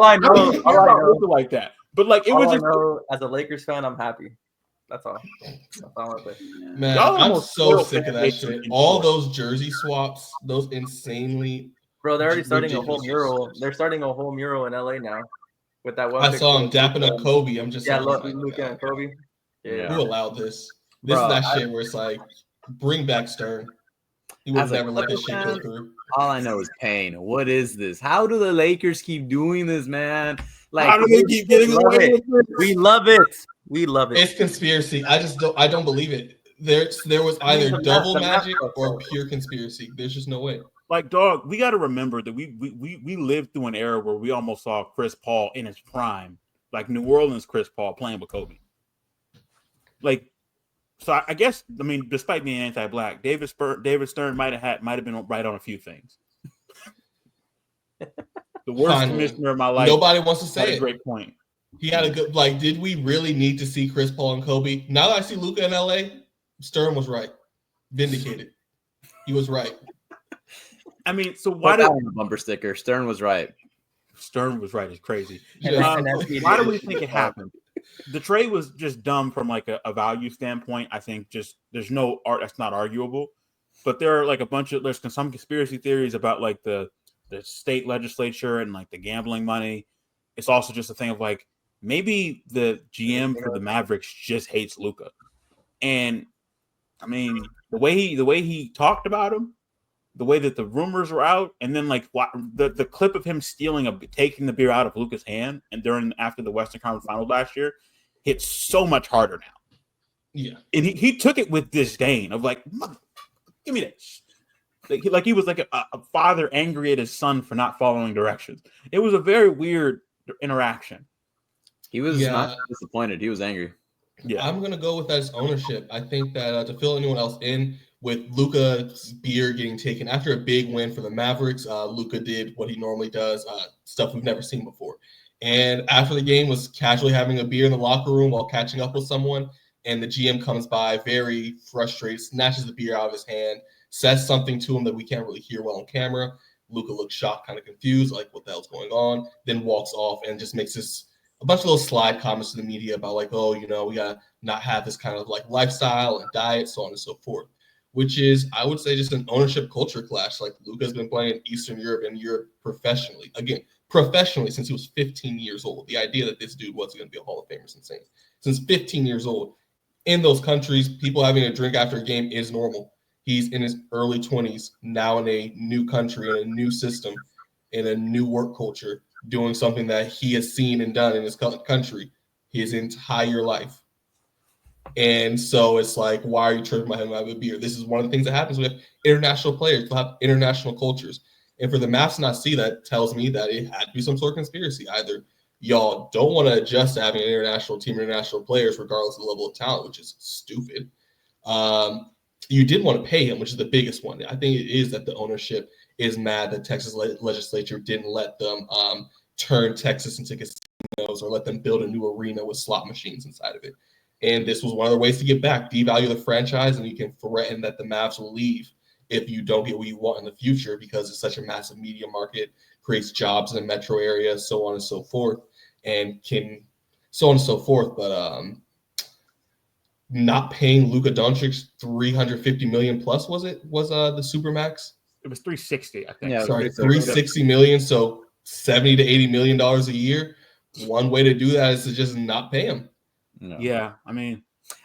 I know like that. But like it was just as a Lakers fan, I'm happy. That's all. Man, I'm so sick of that shit. All those jersey swaps, those insanely. Bro, they're already starting a whole mural. They're starting a whole mural in LA now. With that one, I saw him dapping up Kobe. I'm just Luka and Kobe. Yeah, who allowed this? This is that shit where it's like, bring back Stern. He would never let this shit go through. All I know is pain. What is this? How do the Lakers keep doing this, man? Like, how do they keep getting away with this? We love it. We love it. It's conspiracy. I don't believe it. There was either double magic or pure conspiracy. There's just no way. Like, dog, we got to remember that we lived through an era where we almost saw Chris Paul in his prime, like New Orleans Chris Paul playing with Kobe. Like, so I guess, I mean, despite being anti-black, David Stern might have been right on a few things. The worst commissioner of my life. Nobody wants to say it. Great point. He had a good, like, did we really need to see Chris Paul and Kobe? Now that I see Luka in LA, Stern was right. Vindicated. He was right. I mean, so why did the bumper sticker? Stern was right. Stern was right. It's crazy. Why do we think it happened? the trade was just dumb from like a value standpoint. I think just there's no art that's not arguable, but there are like there's some conspiracy theories about like the state legislature and like the gambling money. It's also just a thing of like maybe the GM for the Mavericks just hates Luka, and I mean the way he talked about him, the way that the rumors were out, and then like the clip of him taking the beer out of Luka's hand and after the Western Conference Finals last year hits so much harder now. Yeah, and he took it with disdain of like, give me this. Like he was like a father angry at his son for not following directions. It was a very weird interaction. He was not disappointed. He was angry. Yeah, I'm gonna go with that as ownership. I think that to fill anyone else in with Luka's beer getting taken after a big win for the Mavericks, Luka did what he normally does, stuff we've never seen before. And after the game, was casually having a beer in the locker room while catching up with someone. And the GM comes by, very frustrated, snatches the beer out of his hand, says something to him that we can't really hear well on camera. Luka looks shocked, kind of confused, like what the hell's going on, then walks off and just makes a bunch of little slide comments to the media about like, oh, we gotta not have this kind of like lifestyle and diet, so on and so forth, which is, I would say, just an ownership culture clash. Like Luka's been playing in Eastern Europe and Europe professionally since he was 15 years old. The idea that this dude wasn't going to be a Hall of Famer is insane. Since 15 years old. In those countries, people having a drink after a game is normal. He's in his early 20s, now in a new country, in a new system, in a new work culture, doing something that he has seen and done in his country his entire life. And so it's like, why are you tripping my head and have a beer? This is one of the things that happens with international players. They'll have international cultures. And for the Mavs to not see that tells me that it had to be some sort of conspiracy. Either y'all don't want to adjust to having an international team, international players, regardless of the level of talent, which is stupid. You did want to pay him, which is the biggest one. I think it is that the ownership is mad that Texas legislature didn't let them turn Texas into casinos or let them build a new arena with slot machines inside of it. And this was one of the ways to get back, devalue the franchise, and you can threaten that the Mavs will leave if you don't get what you want in the future because it's such a massive media market, creates jobs in the metro area, so on and so forth, But not paying Luka Doncic $350 million plus was the supermax? It was 360, I think. Yeah, sorry, $360 million. So $70 to $80 million a year. One way to do that is to just not pay him. No. Yeah, I mean,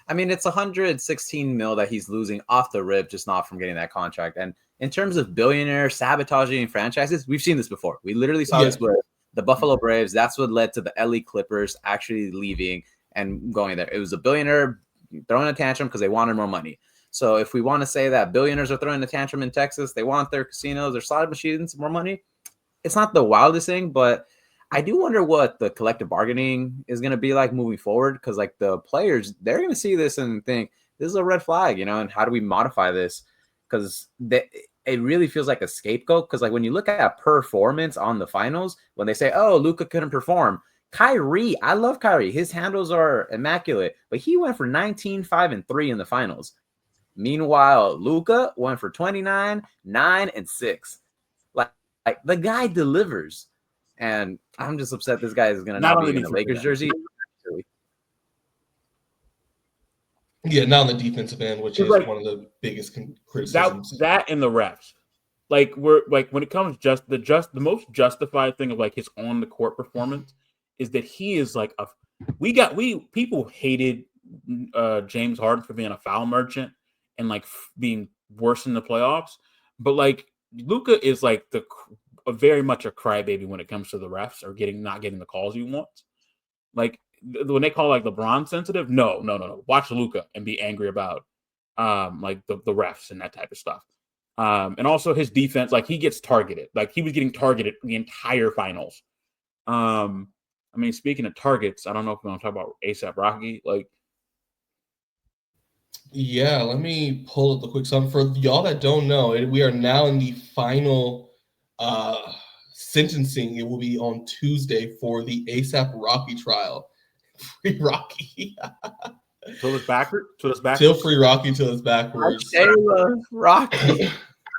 it's 116 mil that he's losing off the rip, just not from getting that contract. And in terms of billionaires sabotaging franchises, we've seen this before. We literally saw this with the Buffalo Braves. That's what led to the LA Clippers actually leaving and going there. It was a billionaire throwing a tantrum because they wanted more money. So if we want to say that billionaires are throwing a tantrum in Texas, they want their casinos, their slot machines, more money, it's not the wildest thing, but I do wonder what the collective bargaining is going to be like moving forward, because like the players, they're going to see this and think this is a red flag, and how do we modify this? Because it really feels like a scapegoat, because like when you look at performance on the finals, when they say, oh, Luka couldn't perform, Kyrie, I love Kyrie. His handles are immaculate, but he went for 19, 5, and 3 in the finals. Meanwhile, Luka went for 29, 9, and 6. Like the guy delivers. And I'm just upset this guy is going to not be in the Lakers jersey. Yeah, not on the defensive end, which is like one of the biggest criticisms. That and the refs. Like when it comes the most justified thing of like his on the court performance is that he is like people hated James Harden for being a foul merchant and like being worse in the playoffs, but like Luka is like very much a crybaby when it comes to the refs or not getting the calls he wants. Like when they call like LeBron sensitive, no. Watch Luka and be angry about like the refs and that type of stuff. And also his defense, like he gets targeted. Like he was getting targeted the entire finals. I mean, speaking of targets, I don't know if we want to talk about A$AP Rocky. Like, yeah, let me pull up the quick sum for y'all that don't know. We are now in the final sentencing. It will be on Tuesday for the A$AP Rocky trial. Free Rocky. Till it's backwards. Till free Rocky till it's backwards. Rocky.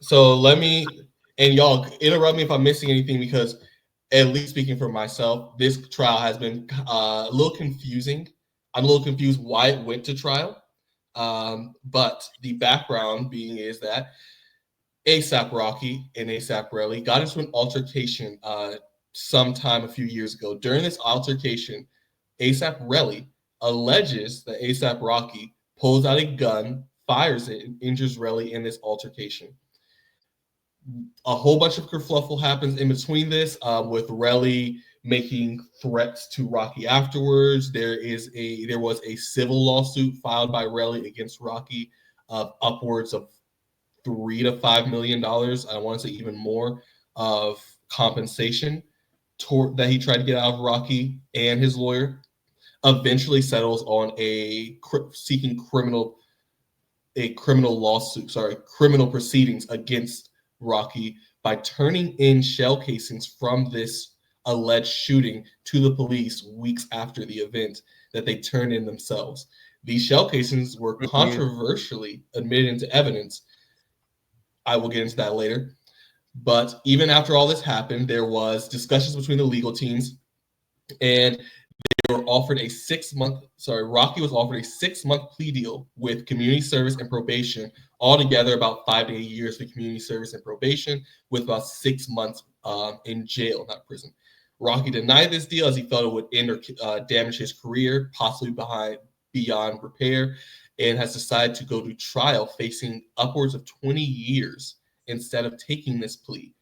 So let me, and y'all interrupt me if I'm missing anything, because at least speaking for myself, this trial has been a little confusing. I'm a little confused why it went to trial. But the background being is that A$AP Rocky and A$AP Relly got into an altercation sometime a few years ago. During this altercation, A$AP Relly alleges that A$AP Rocky pulls out a gun, fires it, and injures Relly in this altercation. A whole bunch of kerfluffle happens in between this, with Relly making threats to Rocky afterwards. There was a civil lawsuit filed by Relly against Rocky of upwards of $3 to $5 million. I want to say even more of compensation that he tried to get out of Rocky and his lawyer. Eventually settles on seeking criminal proceedings against Rocky by turning in shell casings from this alleged shooting to the police weeks after the event that they turned in themselves. These shell casings were controversially admitted into evidence. I will get into that later. But even after all this happened, there was discussions between the legal teams, and they were offered Rocky was offered a 6-month plea deal with community service and probation, altogether about 5 to 8 years for community service and probation, with about 6 months in jail, not prison. Rocky denied this deal as he felt it would end or damage his career, possibly beyond repair, and has decided to go to trial, facing upwards of 20 years instead of taking this plea.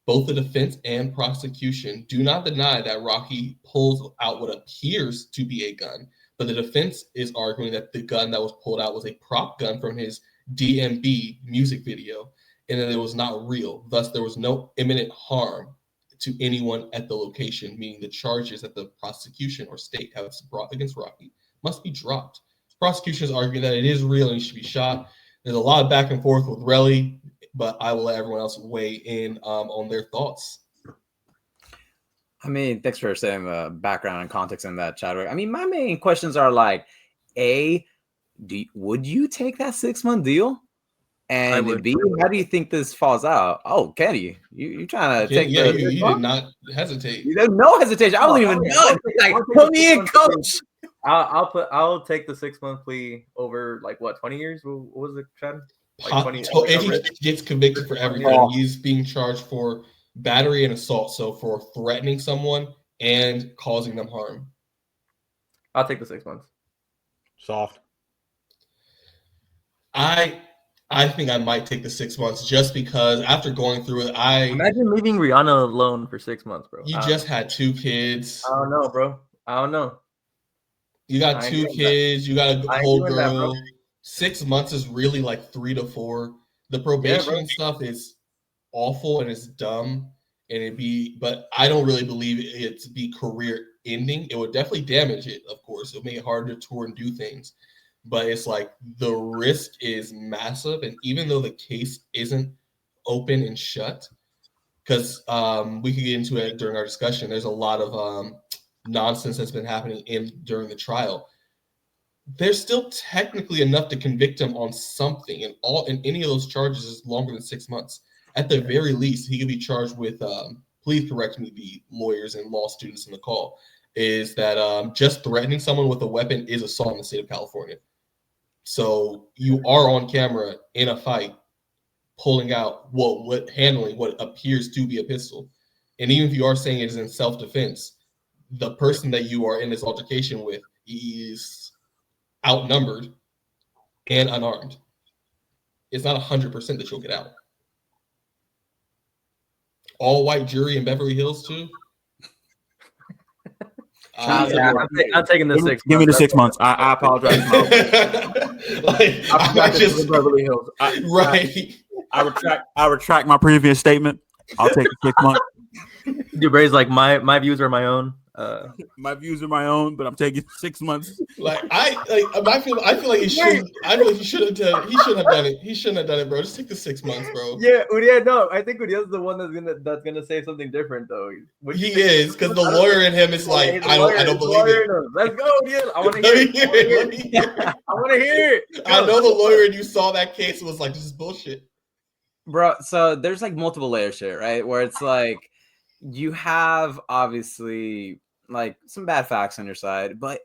Both the defense and prosecution do not deny that Rocky pulls out what appears to be a gun, but the defense is arguing that the gun that was pulled out was a prop gun from his DMB music video, and that it was not real. Thus, there was no imminent harm to anyone at the location, meaning the charges that the prosecution or state has brought against Rocky must be dropped. Prosecution is arguing that it is real and he should be shot. There's a lot of back and forth with Relly, but I will let everyone else weigh in on their thoughts. I mean, thanks for saying the background and context in that, Chadwick. I mean, my main questions are like, would you take that 6-month deal? And B, how do you think this falls out? Oh, Kenny, you trying to take you did not hesitate. There's no hesitation. I wasn't even done. Like, put me in, coach. I'll take the 6-month plea over 20 years. What was it, Chad? 20. If he gets convicted for everything, he's being charged for battery and assault. So for threatening someone and causing them harm. I'll take the 6 months. Soft. I think I might take the 6 months just because after going through it, imagine leaving Rihanna alone for 6 months, bro. You just had 2 kids. I don't know, bro. I don't know. You got 2 kids. You got a whole girl. 6 months is really 3 to 4. The probation stuff is awful and it's dumb, but I don't really believe it to be career ending. It would definitely damage it, of course. It'll make it harder to tour and do things. But it's the risk is massive. And even though the case isn't open and shut, because we could get into it during our discussion, there's a lot of nonsense that's been happening during the trial. There's still technically enough to convict him on something, and any of those charges is longer than 6 months. At the very least, he could be charged with, please correct me, the lawyers and law students in the call, is that just threatening someone with a weapon is assault in the state of California. So you are on camera in a fight, pulling out handling what appears to be a pistol. And even if you are saying it is in self-defense, the person that you are in this altercation with is outnumbered and unarmed. It's not 100% that you'll get out. All white jury in Beverly Hills too. I'm taking the 6 months. Give me the 6 months. I apologize. Beverly Hills. I retract my previous statement. I'll take the 6 months. Dude, Bray's my views are my own. My views are my own, but I'm taking 6 months. I feel like he should. I feel like he should have done. He shouldn't have done it. He shouldn't have done it, bro. Just take the 6 months, bro. Yeah, Uriah. No, I think Uriah's the one that's gonna say something different, though. He is, because the lawyer in him is I don't believe it. Let's go, Uriah. I want to hear it. I want to hear it. I know the lawyer, and you saw that case was this is bullshit, bro. So there's multiple layers to it, right? Where it's you have obviously like some bad facts on your side, but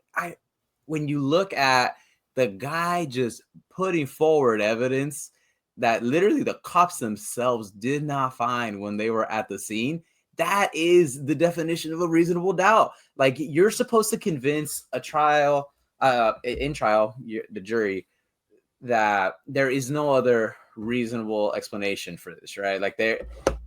when you look at the guy just putting forward evidence that literally the cops themselves did not find when they were at the scene, that is the definition of a reasonable doubt. Like, you're supposed to convince the jury that there is no other reasonable explanation for this, right?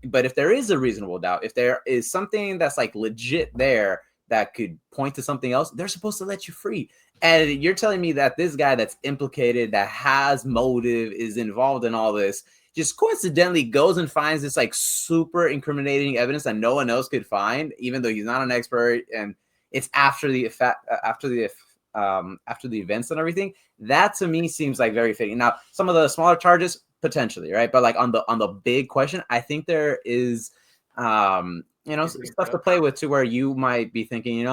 But if there is a reasonable doubt, if there is something that's like legit there that could point to something else, they're supposed to let you free. And you're telling me that this guy that's implicated, that has motive, is involved in all this, just coincidentally goes and finds this like super incriminating evidence that no one else could find, even though he's not an expert, and it's after the events and everything. That to me seems like very fitting. Now, some of the smaller charges potentially, right? But like on the big question, I think there is stuff to play with to where you might be thinking,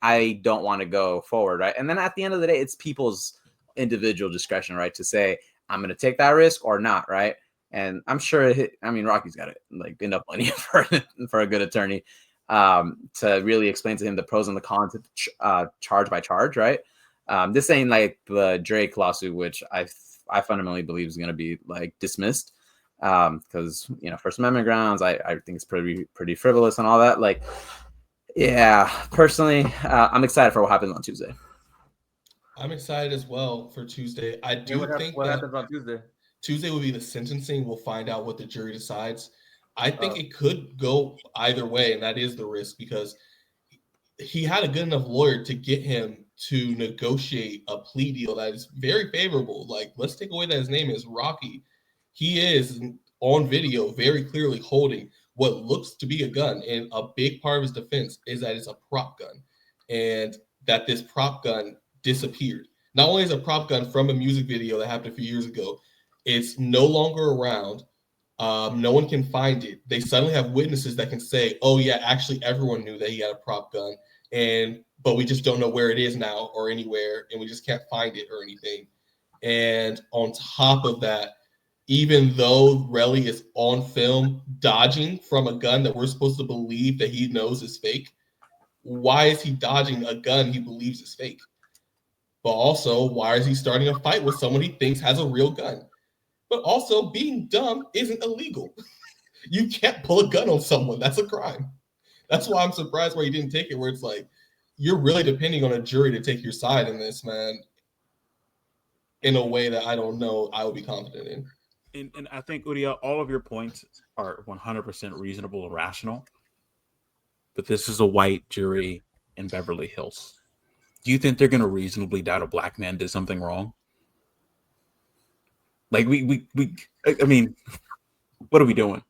I don't want to go forward, right? And then at the end of the day, it's people's individual discretion, right, to say I'm going to take that risk or not, right? And I'm sure, Rocky's got like enough money for a good attorney to really explain to him the pros and the cons of charge by charge, right? This ain't like the Drake lawsuit, which I fundamentally believe is going to be like dismissed because First Amendment grounds. I think it's pretty frivolous and all that. Like, yeah, personally, I'm excited for what happens on Tuesday. I'm excited as well for Tuesday. I do think what happens on Tuesday. Tuesday will be the sentencing. We'll find out what the jury decides. I think it could go either way, and that is the risk because he had a good enough lawyer to get him to negotiate a plea deal that is very favorable. Like, let's take away that his name is Rocky. He is on video very clearly holding what looks to be a gun, and a big part of his defense is that it's a prop gun, and that this prop gun disappeared. Not only is a prop gun from a music video that happened a few years ago, it's no longer around. No one can find it. They suddenly have witnesses that can say, oh yeah, actually everyone knew that he had a prop gun, but we just don't know where it is now or anywhere, and we just can't find it or anything. And on top of that, even though Relly is on film dodging from a gun that we're supposed to believe that he knows is fake, why is he dodging a gun he believes is fake? But also, why is he starting a fight with someone he thinks has a real gun? But also, being dumb isn't illegal. You can't pull a gun on someone. That's a crime. That's why I'm surprised why he didn't take it, where it's like, you're really depending on a jury to take your side in this, man, in a way that I don't know I would be confident in. And I think, Udia, all of your points are 100% reasonable and rational. But this is a white jury in Beverly Hills. Do you think they're going to reasonably doubt a black man did something wrong? Like, I mean, what are we doing?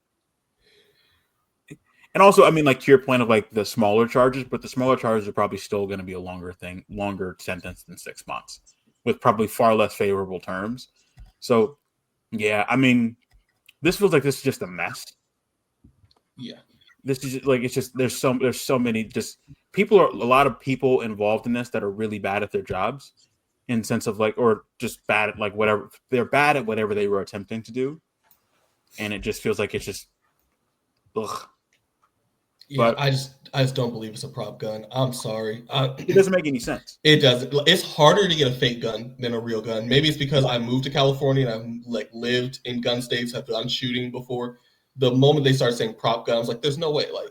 And also, I mean, like, to your point of like the smaller charges, but the smaller charges are probably still going to be a longer sentence than 6 months with probably far less favorable terms. So, yeah, I mean, this feels like this is just a mess. Yeah. This is like, it's just, there's so many just a lot of people involved in this that are really bad at their jobs in sense of like, or just bad at like whatever, they're bad at whatever they were attempting to do. And it just feels like it's just, ugh. Yeah, but I just don't believe it's a prop gun. I'm sorry. It doesn't make any sense. It doesn't. It's harder to get a fake gun than a real gun. Maybe it's because I moved to California and I've like lived in gun states, have done shooting before. The moment they start saying prop gun, I was like, there's no way. Like,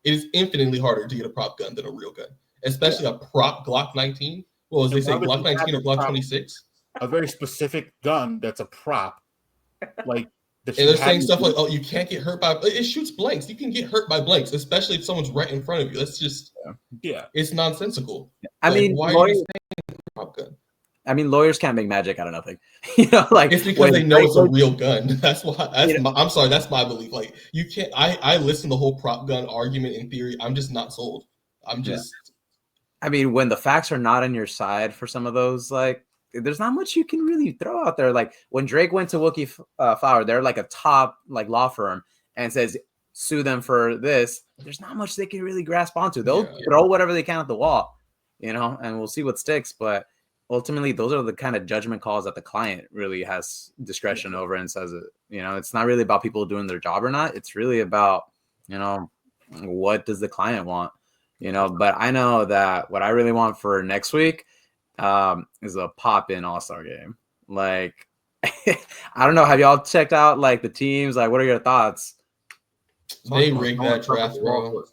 it is infinitely harder to get a prop gun than a real gun, especially a prop Glock 19. Well, as they say, Glock 19 or Glock 26. A very specific gun that's a prop, like. And they're saying stuff like, "Oh, you can't get hurt by it. Shoots blanks. You can get hurt by blanks, especially if someone's right in front of you." That's just, it's nonsensical. I mean, why are you saying prop gun? I mean, lawyers can't make magic out of nothing. Like it's because they know it's a real gun. That's why. I'm sorry. That's my belief. Like, you can't. I listen to the whole prop gun argument in theory. I'm just not sold. I'm just. I mean, when the facts are not on your side for some of those, like. There's not much you can really throw out there. Like when Drake went to Wilkie Flower, they're like a top like law firm and says sue them for this. There's not much they can really grasp onto. They'll throw whatever they can at the wall, and we'll see what sticks. But ultimately, those are the kind of judgment calls that the client really has discretion over and says, it's not really about people doing their job or not. It's really about, what does the client want? But I know that what I really want for next week is a pop-in all-star game. Like, I don't know. Have y'all checked out like the teams? Like, what are your thoughts? They rigged that draft, bro.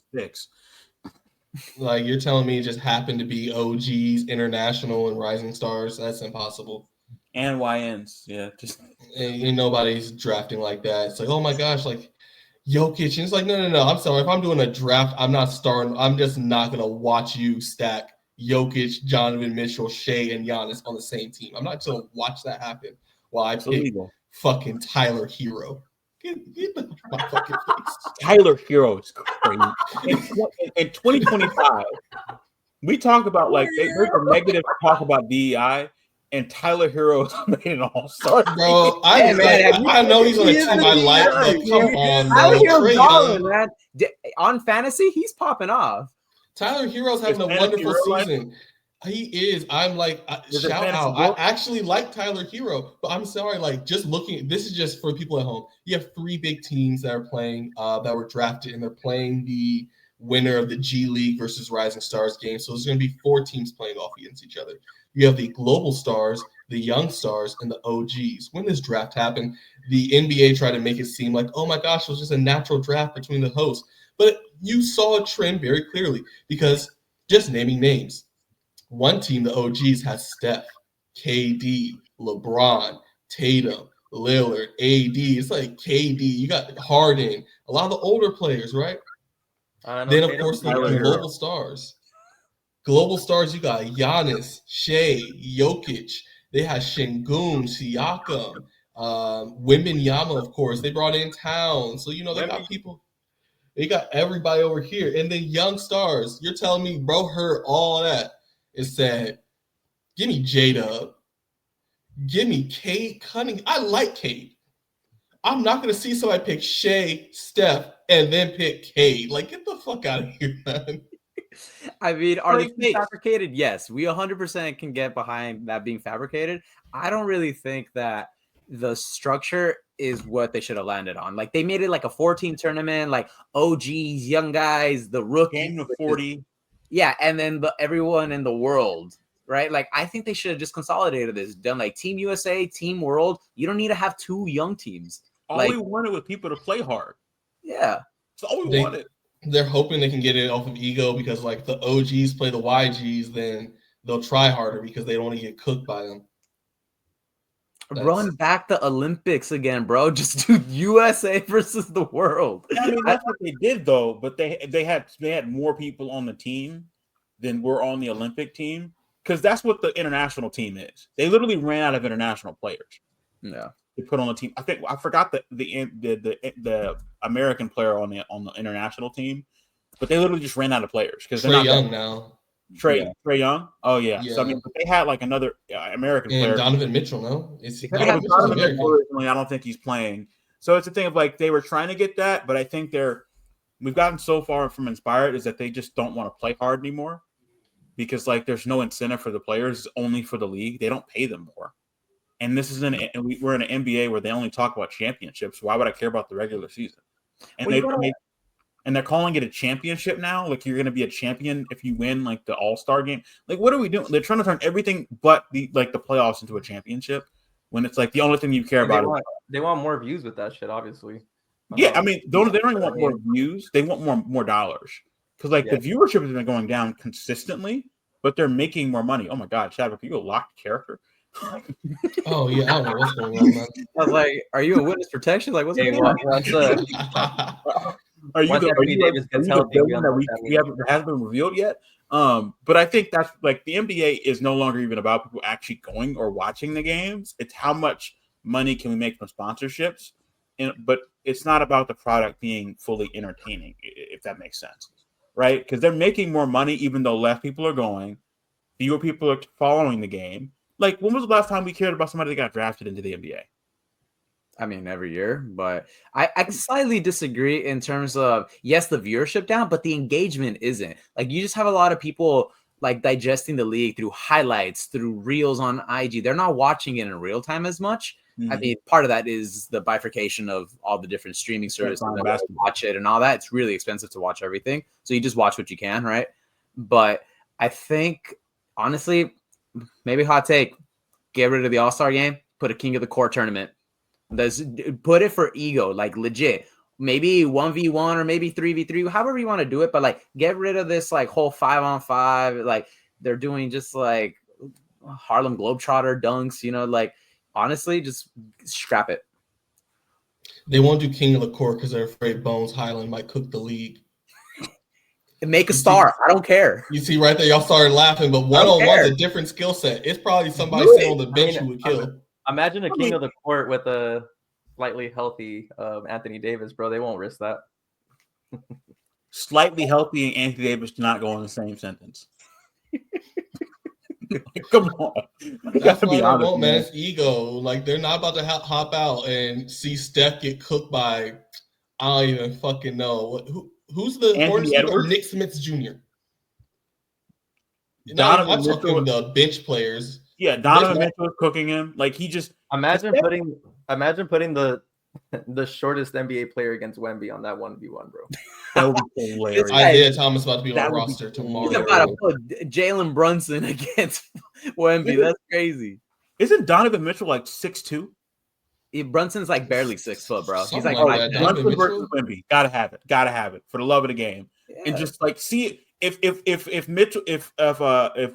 Like, you're telling me it just happened to be OGs, international, and rising stars? That's impossible. And YNs, yeah. Just and nobody's drafting like that. It's like, oh my gosh, like Jokic. And it's like, no. I'm sorry. If I'm doing a draft, I'm not starting. I'm just not gonna watch you stack Jokic, Donovan Mitchell, Shea, and Giannis on the same team. I'm not just gonna watch that happen while I pick fucking Tyler Hero. Get the my fucking face. Tyler Hero is crazy. In 2025, we talk about like there's a negative talk about DEI, and Tyler Hero made an all-star. Bro, I know he's on a team I like, but come on, Tyler Hero's balling, man. On fantasy, he's popping off. Tyler Hero's having a wonderful season. He is. I'm like, shout out. I actually like Tyler Hero, but I'm sorry, like, just looking, this is just for people at home. You have 3 big teams that are playing, that were drafted, and they're playing the winner of the G League versus Rising Stars game. So there's going to be 4 teams playing off against each other. You have the Global Stars, the Young Stars, and the OGs. When this draft happened, the NBA tried to make it seem like, oh my gosh, it was just a natural draft between the hosts. But you saw a trend very clearly because just naming names. One team, the OGs, has Steph, KD, LeBron, Tatum, Lillard, AD. It's like KD. You got Harden. A lot of the older players, right? Then, of course, the Global Stars. Global Stars, you got Giannis, Shea, Jokic. They have Şengün, Siakam, Wembanyama, of course. They brought in Towns. So, they got people. They got everybody over here. And then Young Stars. You're telling me bro heard all that. It said, give me J-Dub. Give me Cade Cunningham. I like Cade. I'm not going to see somebody pick Shea, Steph, and then pick Cade. Like, get the fuck out of here, man. I mean, are they fabricated? Yes, we 100% can get behind that being fabricated. I don't really think that the structure is what they should have landed on. Like, they made it like a 14 tournament, like OGs, young guys, the rookie. Game of 40. Yeah, and then everyone in the world, right? Like, I think they should have just consolidated this, done like Team USA, Team World. You don't need to have 2 young teams. All we wanted was people to play hard. Yeah. That's all we wanted. They're hoping they can get it off of ego because, like, the OGs play the YGs, then they'll try harder because they don't want to get cooked by them. Run back the Olympics again, bro. Just do USA versus the world. I mean, that's what they did, though. But they had more people on the team than were on the Olympic team because that's what the international team is. They literally ran out of international players. Yeah, they put on the team. I forgot the American player on the international team, but they literally just ran out of players because they're not young now. Trey Young. Oh yeah. So I mean, but they had like another American player. Donovan Mitchell. No, I don't think he's playing. So it's a thing of like they were trying to get that, but I think we've gotten so far from Inspired is that they just don't want to play hard anymore because like there's no incentive for the players, it's only for the league. They don't pay them more. And this is we're in an NBA where they only talk about championships. Why would I care about the regular season? And they're calling it a championship now. Like you're going to be a champion if you win like the All-Star game. Like what are we doing? They're trying to turn everything but the playoffs into a championship when it's like the only thing you care about. They want more views with that shit, obviously. Yeah, I mean, they don't even want more views. They want more dollars because like the viewership has been going down consistently, but they're making more money. Oh my God, Chad, if you go locked character. Oh yeah, I don't know what's going on, man. I was like, are you a witness protection? Like what's going on? Are you the villain that hasn't been revealed yet? But I think that's like the NBA is no longer even about people actually going or watching the games. It's how much money can we make from sponsorships, but it's not about the product being fully entertaining, if that makes sense, right? Because they're making more money even though less people are going, fewer people are following the game. Like when was the last time we cared about somebody that got drafted into the NBA? I mean, every year, but I slightly disagree in terms of, yes, the viewership down, but the engagement isn't. Like, you just have a lot of people, like, digesting the league through highlights, through reels on IG. They're not watching it in real time as much. I mean, part of that is the bifurcation of all the different streaming services and watch it and all that. It's really expensive to watch everything. So you just watch what you can, right? But I think, honestly, maybe hot take, get rid of the All-Star game, put a King of the Court tournament. Put it for ego, like legit. Maybe 1v1 or maybe 3v3, however you want to do it. But like, get rid of this like whole 5-on-5. Like they're doing just like Harlem Globetrotter dunks, you know, like honestly, just scrap it. They won't do King of the Court because they're afraid Bones Highland might cook the league. Make a star. I don't care. You see right there, y'all started laughing, but one-on-one's a different skill set. It's probably somebody sitting on the bench who would kill. Imagine a King of the Court with a slightly healthy Anthony Davis, bro. They won't risk that. Slightly healthy and Anthony Davis do not go in the same sentence. Come on. That's why they won't, man. It's ego. Like, they're not about to hop out and see Steph get cooked by, I don't even fucking know. Who's the Nick Smith Jr.? I'm talking the bench players. Yeah, Donovan Mitchell is cooking him. Like, he just imagine putting the shortest NBA player against Wemby on that 1v1, bro. That would be hilarious. Isaiah Thomas about to be on the roster tomorrow. He's about to put Jalen Brunson against Wemby. That's crazy. Isn't Donovan Mitchell like 6'2"? Brunson's like barely 6 foot, bro. He's like Brunson versus Wemby. Gotta have it for the love of the game. Yeah. And just like see if Mitchell if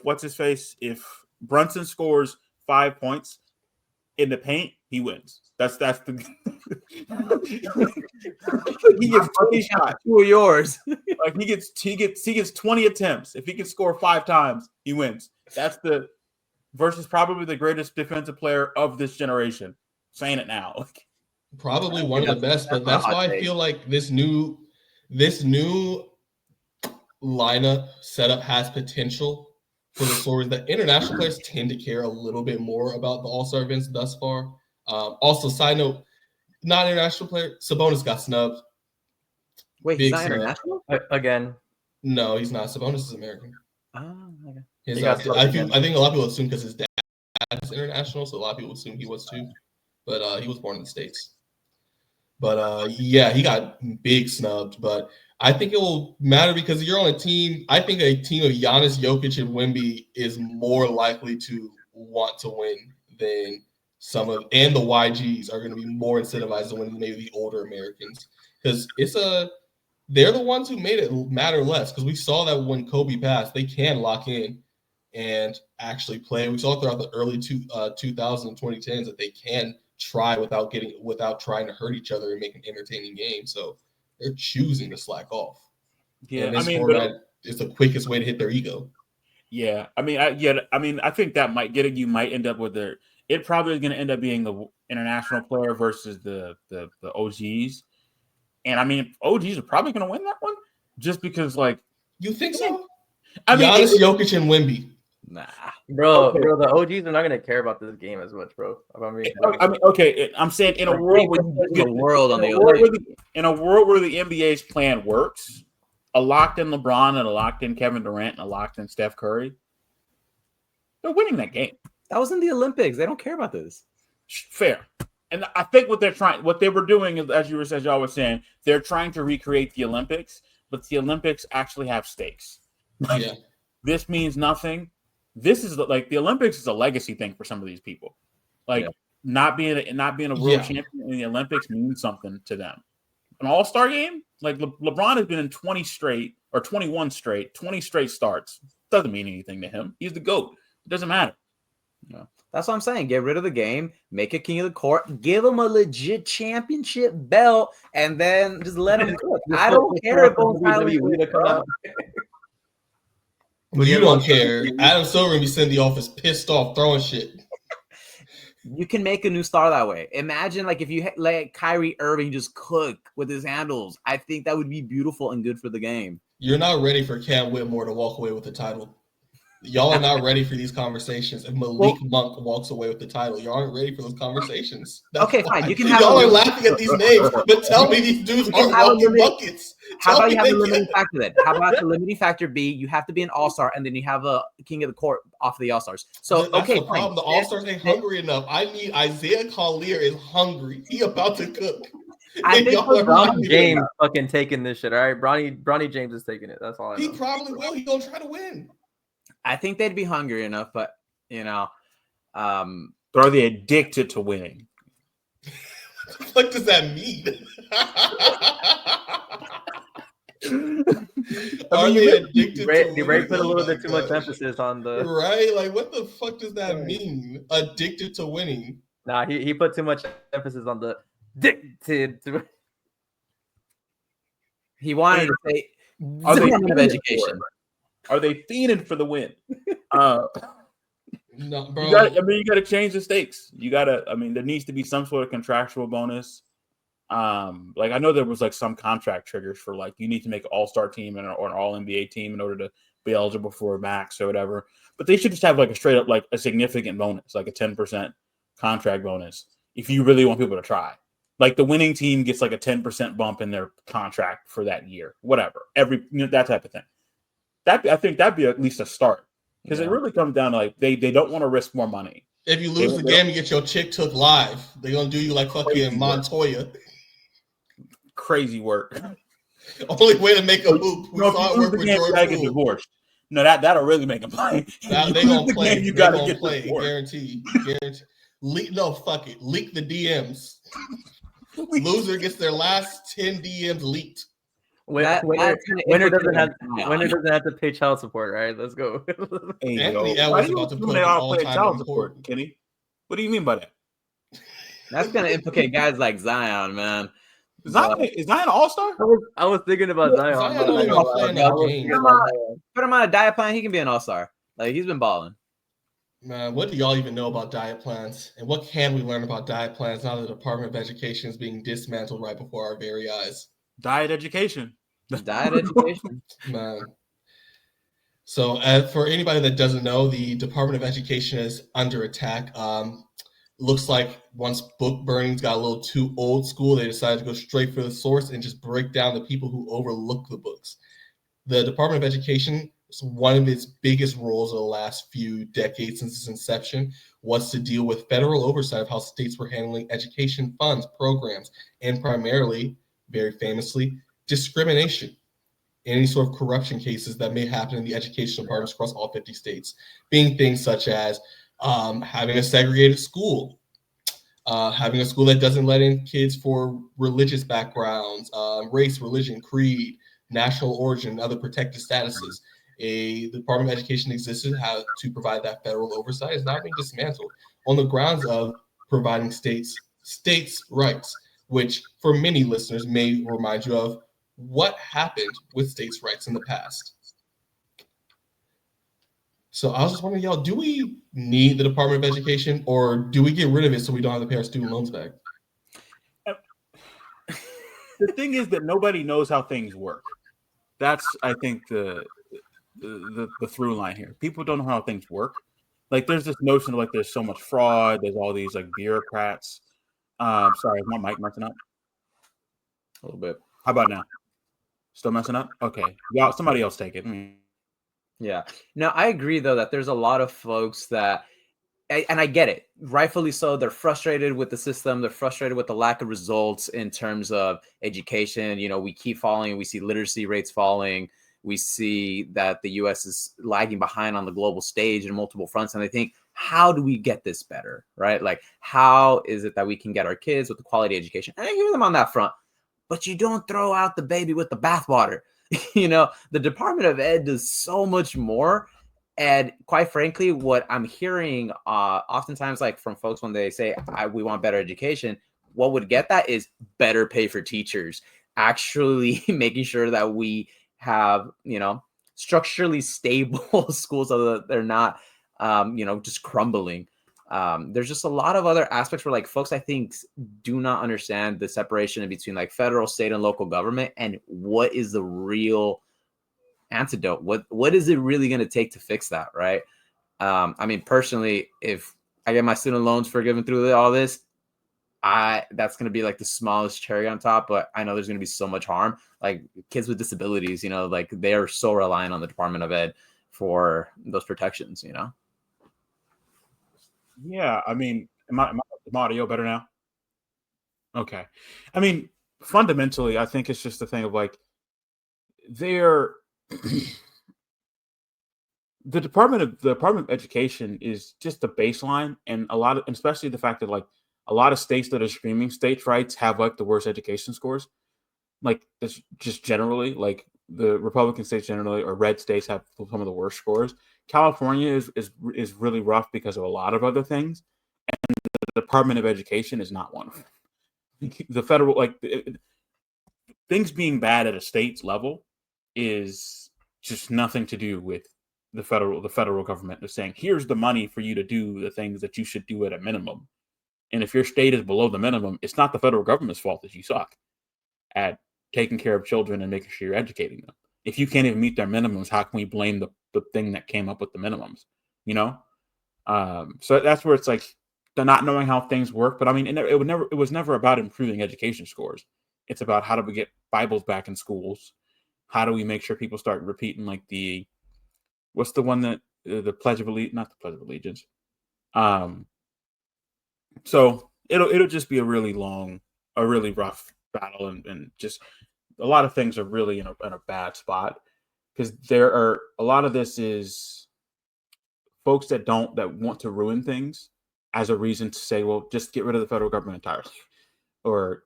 what's his face, if Brunson scores 5 points in the paint, he wins. That's the he gets 20 shots. 2 of yours. Like he gets 20 attempts. If he can score 5 times, he wins. That's the versus probably the greatest defensive player of this generation. Saying it now. Probably one of the best, but that's why I feel like this new lineup setup has potential for the stories that international players tend to care a little bit more about the All-Star events thus far. Also, side note, not international player, Sabonis got snubbed. Wait, he's not international? Again. No, he's not. Sabonis is American. Oh, okay. I think a lot of people assume because his dad is international, so a lot of people assume he was too. But he was born in the States. But yeah, he got big snubbed. But I think it will matter because you're on a team. I think a team of Giannis, Jokic, and Wemby is more likely to want to win than and the YGs are going to be more incentivized to win than maybe the older Americans because they're the ones who made it matter less because we saw that when Kobe passed, they can lock in and actually play. We saw throughout the early 2000s and 2010s that they can try without trying to hurt each other and make an entertaining game. So they're choosing to slack off. Yeah, it's the quickest way to hit their ego. Yeah, I think that you might end up with it probably is going to end up being the international player versus the OGs. And I mean, OGs are probably going to win that one just because, like, you think so? I mean, Giannis, Jokic, and Wemby. Nah, bro, the OGs are not going to care about this game as much, bro. I'm saying in a world where the NBA's plan works, a locked-in LeBron and a locked-in Kevin Durant and a locked-in Steph Curry, they're winning that game. That was in the Olympics. They don't care about this. Fair. And I think what they were doing is, as y'all was saying, they're trying to recreate the Olympics, but the Olympics actually have stakes. Yeah. This means nothing. This is like the Olympics is a legacy thing for some of these people. Like not being a world champion in the Olympics means something to them. An all-star game, like LeBron has been in 20 straight starts. Doesn't mean anything to him. He's the GOAT. It doesn't matter. No. That's what I'm saying. Get rid of the game, make a King of the Court, give him a legit championship belt, and then just let him cook. I don't care if But you don't care. Adam Silver will be sitting in the office pissed off, throwing shit. You can make a new star that way. Imagine like if you let Kyrie Irving just cook with his handles. I think that would be beautiful and good for the game. You're not ready for Cam Whitmore to walk away with the title. Y'all are not ready for these conversations. If Malik Monk walks away with the title, y'all aren't ready for those conversations. Okay, fine. You can have y'all are laughing at these names, but tell me these dudes aren't walking buckets. How about you have the limiting factor then? How about the limiting factor be you have to be an all-star and then you have a king of the court off of the all-stars. So that's the problem. The all-stars ain't hungry enough. I need Isaiah Collier is hungry. He about to cook. I think Bronny James fucking taking this shit. All right, Bronny James is taking it. That's all I know. He probably will. He gonna try to win. I think they'd be hungry enough, but are they addicted to winning? What does that mean? Are they addicted to winning? Ray put a little bit too much emphasis on the right. Like, what the fuck does that mean? Addicted to winning? Nah, he put too much emphasis on the addicted to. He wanted to say Department of Education. Are they fiending for the win? No, bro. You gotta change the stakes. There needs to be some sort of contractual bonus. Like I know there was like some contract triggers for like you need to make an all-star team or an all-NBA team in order to be eligible for a max or whatever. But they should just have like a straight up like a significant bonus, like a 10% contract bonus, if you really want people to try. Like the winning team gets like a 10% bump in their contract for that year, whatever. That type of thing. I think that'd be at least a start. Because it really comes down to like they don't want to risk more money. If you lose the game, you get your chick took live. They're gonna do you like fucking Montoya. Crazy work. Only way to make a hoop. We saw it work with Jordan. Get divorced. No, that'll really make them play. They gonna play. You gotta get play. Guarantee. Leak. No, fuck it. Leak the DMs. Loser gets their last 10 DMs leaked. Winner doesn't have to pay child support, right? Let's go. Anthony Edwards about to put all-time child support, Kenny. What do you mean by that? That's gonna implicate guys like Zion, man. Is Zion an all-star? I was thinking about Zion. Put him on a diet plan, he can be an all-star. Like he's been balling. Man, what do y'all even know about diet plans? And what can we learn about diet plans now that the Department of Education is being dismantled right before our very eyes? Diet education. Man. So for anybody that doesn't know, the Department of Education is under attack. Looks like once book burnings got a little too old school, they decided to go straight for the source and just break down the people who overlook the books. The Department of Education, one of its biggest roles of the last few decades since its inception was to deal with federal oversight of how states were handling education funds, programs, and primarily, very famously, discrimination. Any sort of corruption cases that may happen in the education departments across all 50 states, being things such as having a segregated school, having a school that doesn't let in kids for religious backgrounds, race, religion, creed, national origin, and other protected statuses. The Department of Education existed to provide that federal oversight is now being dismantled on the grounds of providing states rights, which for many listeners may remind you of what happened with states' rights in the past. So I was just wondering, y'all, do we need the Department of Education or do we get rid of it so we don't have to pay our student loans back? The thing is that nobody knows how things work. That's, I think, the through line here. People don't know how things work. Like there's this notion of like there's so much fraud. There's all these like bureaucrats. Sorry, is my mic messing up? A little bit. How about now? Still messing up? Okay. Y'all, somebody else take it. Yeah. No, I agree though that there's a lot of folks that, and I get it, rightfully so. They're frustrated with the system. They're frustrated with the lack of results in terms of education. You know, we keep falling. We see literacy rates falling. We see that the U.S. is lagging behind on the global stage in multiple fronts. And I think, how do we get this better, right? Like, how is it that we can get our kids with the quality education? And I hear them on that front, but you don't throw out the baby with the bathwater. You know, the Department of Ed does so much more. And quite frankly, what I'm hearing oftentimes, like from folks when they say, we want better education, what would get that is better pay for teachers, actually making sure that we have, you know, structurally stable schools so that they're not, you know, just crumbling. There's just a lot of other aspects where like folks, I think, do not understand the separation between like federal, state, and local government and what is the real antidote. What is it really going to take to fix that, right? I mean, personally, if I get my student loans forgiven through all this, that's going to be like the smallest cherry on top, but I know there's going to be so much harm. Like kids with disabilities, you know, like they are so reliant on the Department of Ed for those protections, you know? Yeah, I mean, my audio better now? Okay. I mean, fundamentally, I think it's just a thing of like, they're the Department of Education is just the baseline, and especially the fact that like a lot of states that are streaming states' rights have like the worst education scores. Like it's just generally, like the Republican states generally or red states have some of the worst scores. California is really rough because of a lot of other things, and the Department of Education is not one of them. The federal things being bad at a state's level is just nothing to do with the federal government. They're saying, here's the money for you to do the things that you should do at a minimum. And if your state is below the minimum, it's not the federal government's fault that you suck at taking care of children and making sure you're educating them. If you can't even meet their minimums, how can we blame the thing that came up with the minimums? You know? So that's where it's like the not knowing how things work. But I mean, it was never about improving education scores. It's about how do we get Bibles back in schools? How do we make sure people start repeating like what's the one that the Pledge of Allegiance, not the Pledge of Allegiance. So it'll just be a really rough battle, and just a lot of things are really in a bad spot because there are a lot of this is folks that want to ruin things as a reason to say, well, just get rid of the federal government entirely, or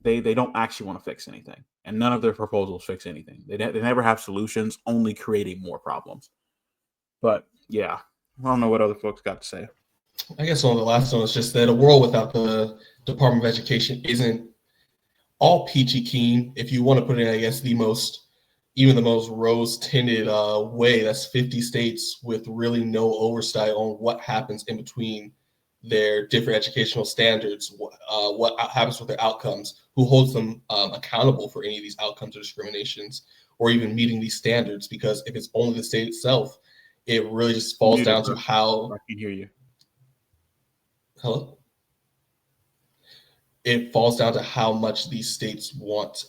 they don't actually want to fix anything, and none of their proposals fix anything. They never have solutions, only creating more problems. But yeah, I don't know what other folks got to say. I guess one of the last ones is just that a world without the Department of Education isn't all peachy keen. If you want to put it in, I guess, the most rose-tinted way, that's 50 states with really no oversight on what happens in between their different educational standards, what happens with their outcomes, who holds them accountable for any of these outcomes or discriminations, or even meeting these standards. Because if it's only the state itself, it really just falls down to how. I can hear you. Hello? It falls down to how much these states want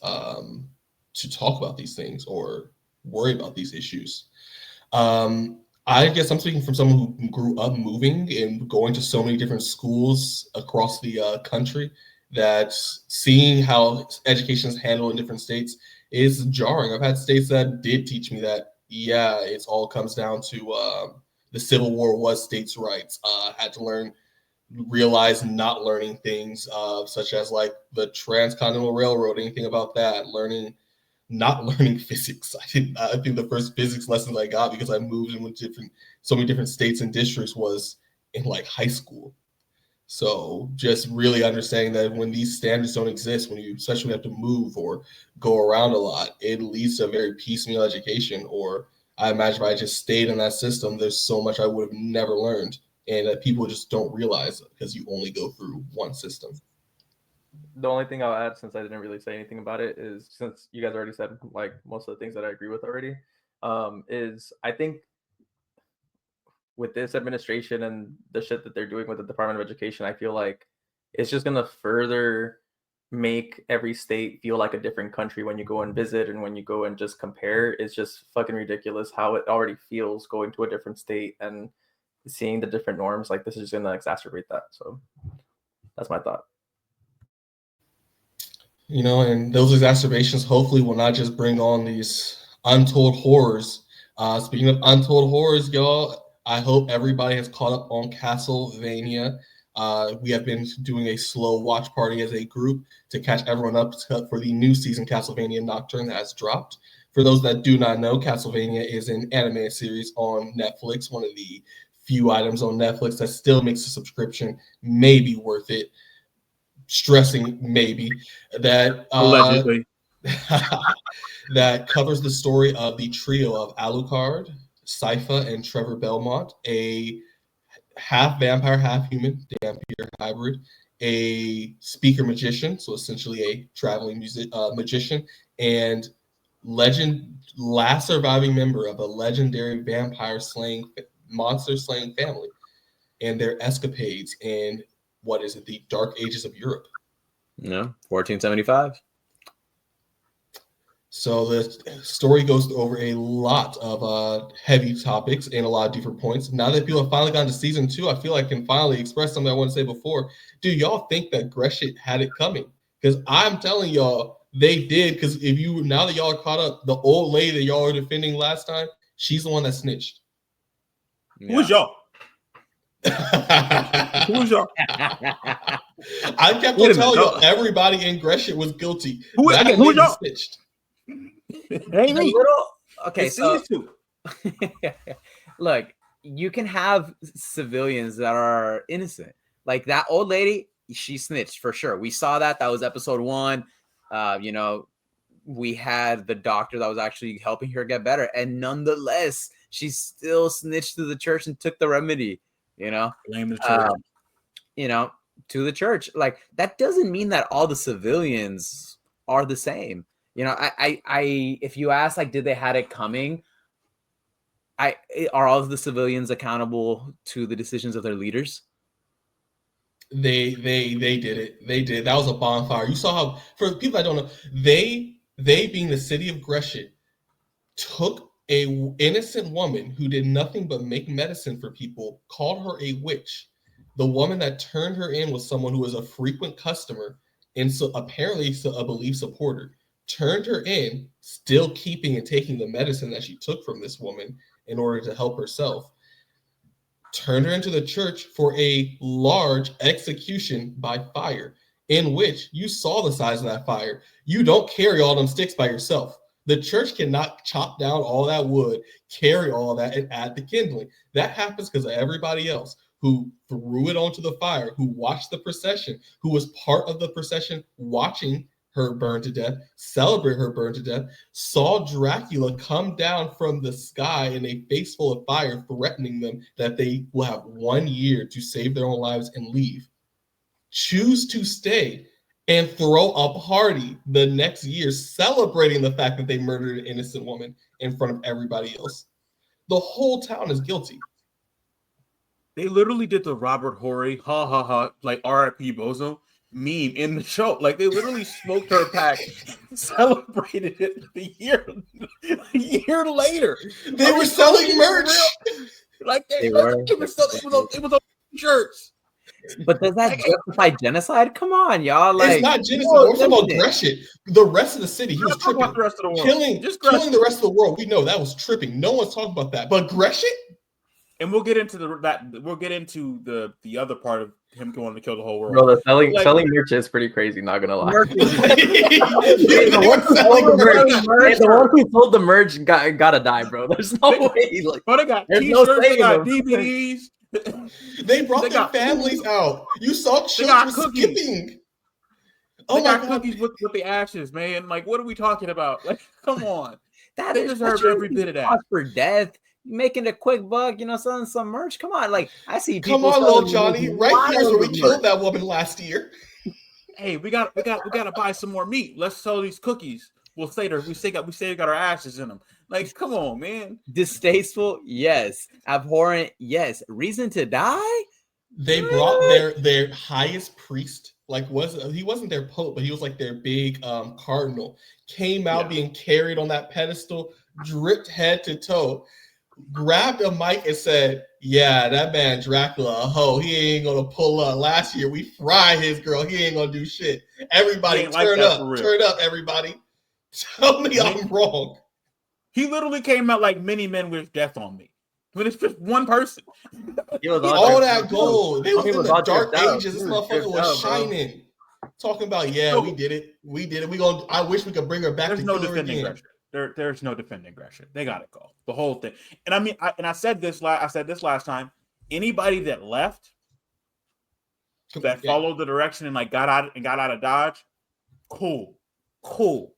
to talk about these things or worry about these issues. I guess I'm speaking from someone who grew up moving and going to so many different schools across the country, that seeing how education is handled in different states is jarring. I've had states that did teach me that, yeah, it all comes down to the Civil War was states' rights. Had to realize not learning things such as like the Transcontinental Railroad, anything about that, not learning physics. I think the first physics lesson I got, because I moved in with so many different states and districts, was in like high school. So just really understanding that when these standards don't exist, when you especially have to move or go around a lot, it leads to a very piecemeal education. Or I imagine if I just stayed in that system, there's so much I would have never learned, and that people just don't realize because you only go through one system. The only thing I'll add, since I didn't really say anything about it, is since you guys already said like most of the things that I agree with already, is I think with this administration and the shit that they're doing with the Department of Education, I feel like it's just going to further make every state feel like a different country when you go and visit, and when you go and just compare. It's just fucking ridiculous how it already feels going to a different state and seeing the different norms. Like, this is going to exacerbate that. So that's my thought. You know, and those exacerbations hopefully will not just bring on these untold horrors. Speaking of untold horrors, y'all, I hope everybody has caught up on Castlevania. We have been doing a slow watch party as a group to catch everyone up for the new season Castlevania Nocturne that has dropped. For those that do not know, Castlevania is an anime series on Netflix, one of the few items on Netflix that still makes a subscription maybe worth it. Stressing maybe that Allegedly. that covers the story of the trio of Alucard, Sypha, and Trevor Belmont, a half vampire, half human vampire hybrid, a speaker magician, so essentially a traveling magician, and last surviving member of a legendary monster slaying family, and their escapades in the Dark Ages of Europe. No, 1475. So the story goes over a lot of heavy topics and a lot of different points. Now that people have finally gotten to season 2, I feel I can finally express something I want to say before. Do y'all think that Gresham had it coming? Because I'm telling y'all, they did. Because now that y'all are caught up, the old lady that y'all were defending last time, she's the one that snitched. Yeah. Who's y'all? Who's y'all? I kept on telling y'all everybody in Gresham was guilty. Who's y'all? Snitched. Hey, okay, so look, you can have civilians that are innocent. Like that old lady, she snitched for sure. We saw that. That was episode 1. We had the doctor that was actually helping her get better, and nonetheless, she still snitched to the church and took the remedy. Blame the church. To the church. Like that doesn't mean that all the civilians are the same. If you ask, like, did they had it coming? Are all of the civilians accountable to the decisions of their leaders? They did it. They did. That was a bonfire. You saw how, for people that don't know, they being the city of Gresham, took a innocent woman who did nothing but make medicine for people, called her a witch. The woman that turned her in was someone who was a frequent customer and so apparently a belief supporter. Turned her in, still keeping and taking the medicine that she took from this woman in order to help herself. Turned her into the church for a large execution by fire, in which you saw the size of that fire. You don't carry all them sticks by yourself. The church cannot chop down all that wood, carry all that, and add the kindling. That happens because of everybody else who threw it onto the fire, who watched the procession, who was part of the procession watching her burn to death, celebrate her burn to death, saw Dracula come down from the sky in a face full of fire, threatening them that they will have 1 year to save their own lives and leave. Choose to stay and throw a party the next year celebrating the fact that they murdered an innocent woman in front of everybody else. The whole town is guilty. They literally did the Robert Horry, ha ha ha, like R.I.P. Bozo meme in the show. Like they literally smoked her pack, celebrated it a year later. They were selling merch. Like they were selling, it was on shirts. But does that justify genocide? Come on, y'all. Like, it's not genocide. We're talking about Gresham. The rest of the city, he was tripping. The rest of the world. Killing the rest of the world. We know that was tripping. No one's talking about that. But Gresham? And we'll get into the other part of him going to kill the whole world. Bro, the selling merch is pretty crazy, not gonna lie. The one who sold the merch gotta die, bro. There's no way. Like, they got t-shirts, they got DVDs. They brought their families out. You saw children skipping. They got cookies with the ashes, man. Like, what are we talking about? Like, come on. They deserve every bit of that. For death. Making a quick buck, selling some merch. Come on, like I see people. Come on, little Johnny, right here where we killed that woman last year. Hey, we got to buy some more meat. Let's sell these cookies. We say we got our ashes in them. Like, come on, man. Distasteful, yes. Abhorrent, yes. Reason to die. They brought their highest priest. Like he wasn't their pope, but he was like their big cardinal. Came out being carried on that pedestal, dripped head to toe. Grabbed a mic and said, "Yeah, that man Dracula, a hoe. He ain't gonna pull up. Last year we fried his girl. He ain't gonna do shit. Everybody turn up, everybody. Tell me I'm wrong." He literally came out like many men with death on me. When it's just one person. All that gold. They was in the dark ages. This motherfucker was shining. Talking about, we did it. I wish we could bring her back. There's no defending Gresham. There's no defending Gresham. They got to go. The whole thing. And I mean, I said this last time. Anybody that left, that followed the direction and like got out of Dodge, cool.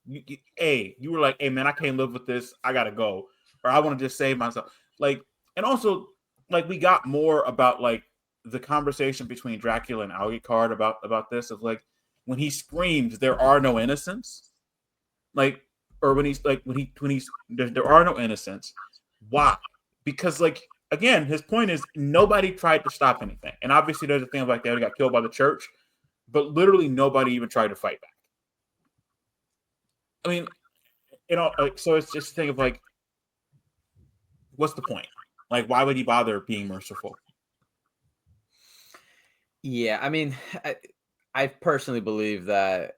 You were like, hey man, I can't live with this. I gotta go, or I want to just save myself. Like, and also, like, we got more about like the conversation between Dracula and Alucard about this of like when he screams, "There are no innocents." Like or when he's like when he's there are no innocents. Why? Because like again, his point is nobody tried to stop anything, and obviously there's a thing of like they got killed by the church, but literally nobody even tried to fight back. I mean, like so it's just a thing of like, what's the point? Like, why would he bother being merciful? Yeah, I mean, I personally believe that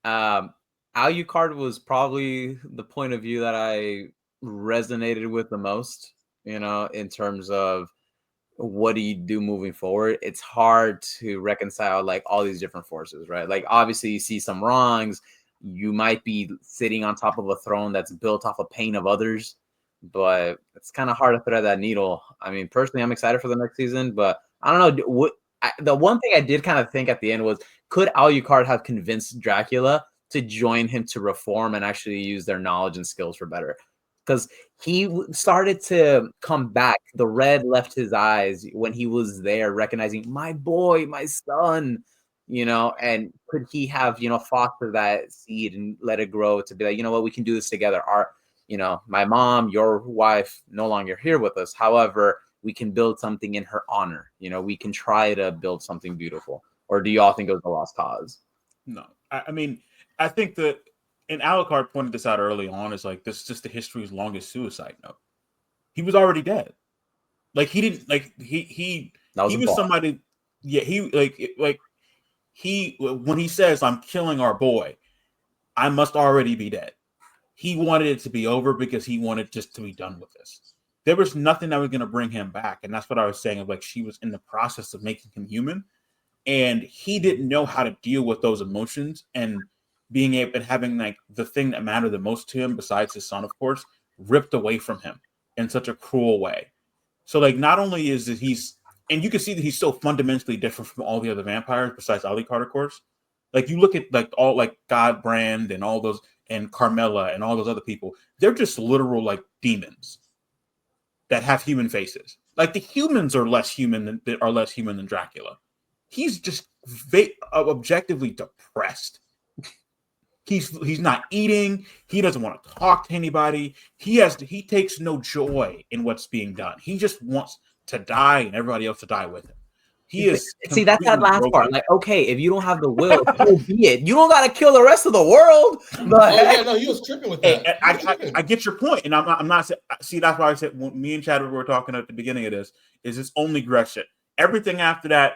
Alucard was probably the point of view that I resonated with the most, in terms of what do you do moving forward. It's hard to reconcile like all these different forces, right? Like obviously you see some wrongs, you might be sitting on top of a throne that's built off of pain of others, but it's kind of hard to thread that needle. I mean, personally, I'm excited for the next season, but I don't know. The one thing I did kind of think at the end was, could Alucard have convinced Dracula to join him to reform and actually use their knowledge and skills for better? Because he started to come back. The red left his eyes when he was there, recognizing my boy, my son, and could he have, fostered that seed and let it grow to be like, you know what, we can do this together. My mom, your wife, no longer here with us. However, we can build something in her honor. We can try to build something beautiful. Or do you all think it was a lost cause? No, I mean, I think that, and Alucard pointed this out early on, is like, this is just the history's longest suicide note. He was already dead. Like he didn't like he was somebody. Yeah, when he says I'm killing our boy, I must already be dead. He wanted it to be over because he wanted just to be done with this. There was nothing that was going to bring him back, and that's what I was saying. Of like, she was in the process of making him human, and he didn't know how to deal with those emotions and being able and having like the thing that mattered the most to him, besides his son, of course, ripped away from him in such a cruel way. So like, not only is it and you can see that he's so fundamentally different from all the other vampires besides Alucard, of course. Like you look at like all like Godbrand and all those and Carmilla and all those other people, they're just literal like demons that have human faces. Like the humans are less human than Dracula. He's just objectively depressed. He's not eating. He doesn't want to talk to anybody. He takes no joy in what's being done. He just wants to die and everybody else to die with him. He is. See, that's that last part. Like, okay, if you don't have the will, so be it. You don't got to kill the rest of the world. But yeah, no, he was tripping with that. Hey, I get your point, and I'm not. See, that's why I said when me and Chadwick were talking at the beginning of this, is its only Gretchen. Everything after that,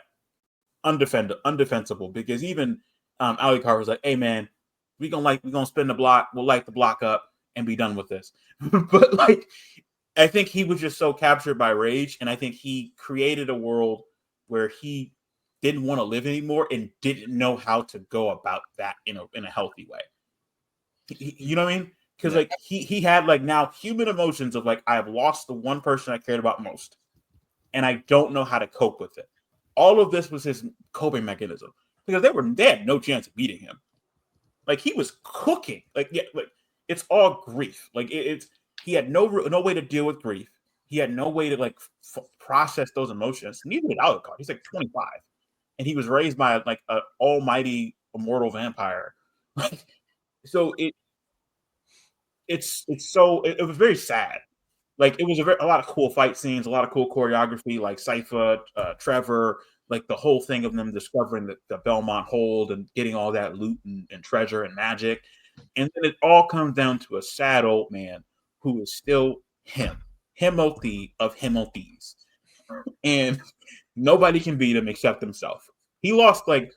undefensible, because even Alucard was like, "Hey, man, we gonna spin the block. We'll light the block up and be done with this." But like, I think he was just so captured by rage, and I think he created a world where he didn't want to live anymore and didn't know how to go about that in a healthy way. You know what I mean? Because like he had like now human emotions of like, I have lost the one person I cared about most, and I don't know how to cope with it. All of this was his coping mechanism, because they had no chance of beating him. Like he was cooking. Like it's all grief. Like he had no way to deal with grief. He had no way to like process those emotions. Neither did Alucard. He's like 25, and he was raised by like an almighty immortal vampire. Like, so it was very sad. Like it was a lot of cool fight scenes, a lot of cool choreography, like Sypha, Trevor, like the whole thing of them discovering the Belmont hold and getting all that loot and treasure and magic. And then it all comes down to a sad old man who is still Himothy of Himothies. And nobody can beat him except himself. He lost, like,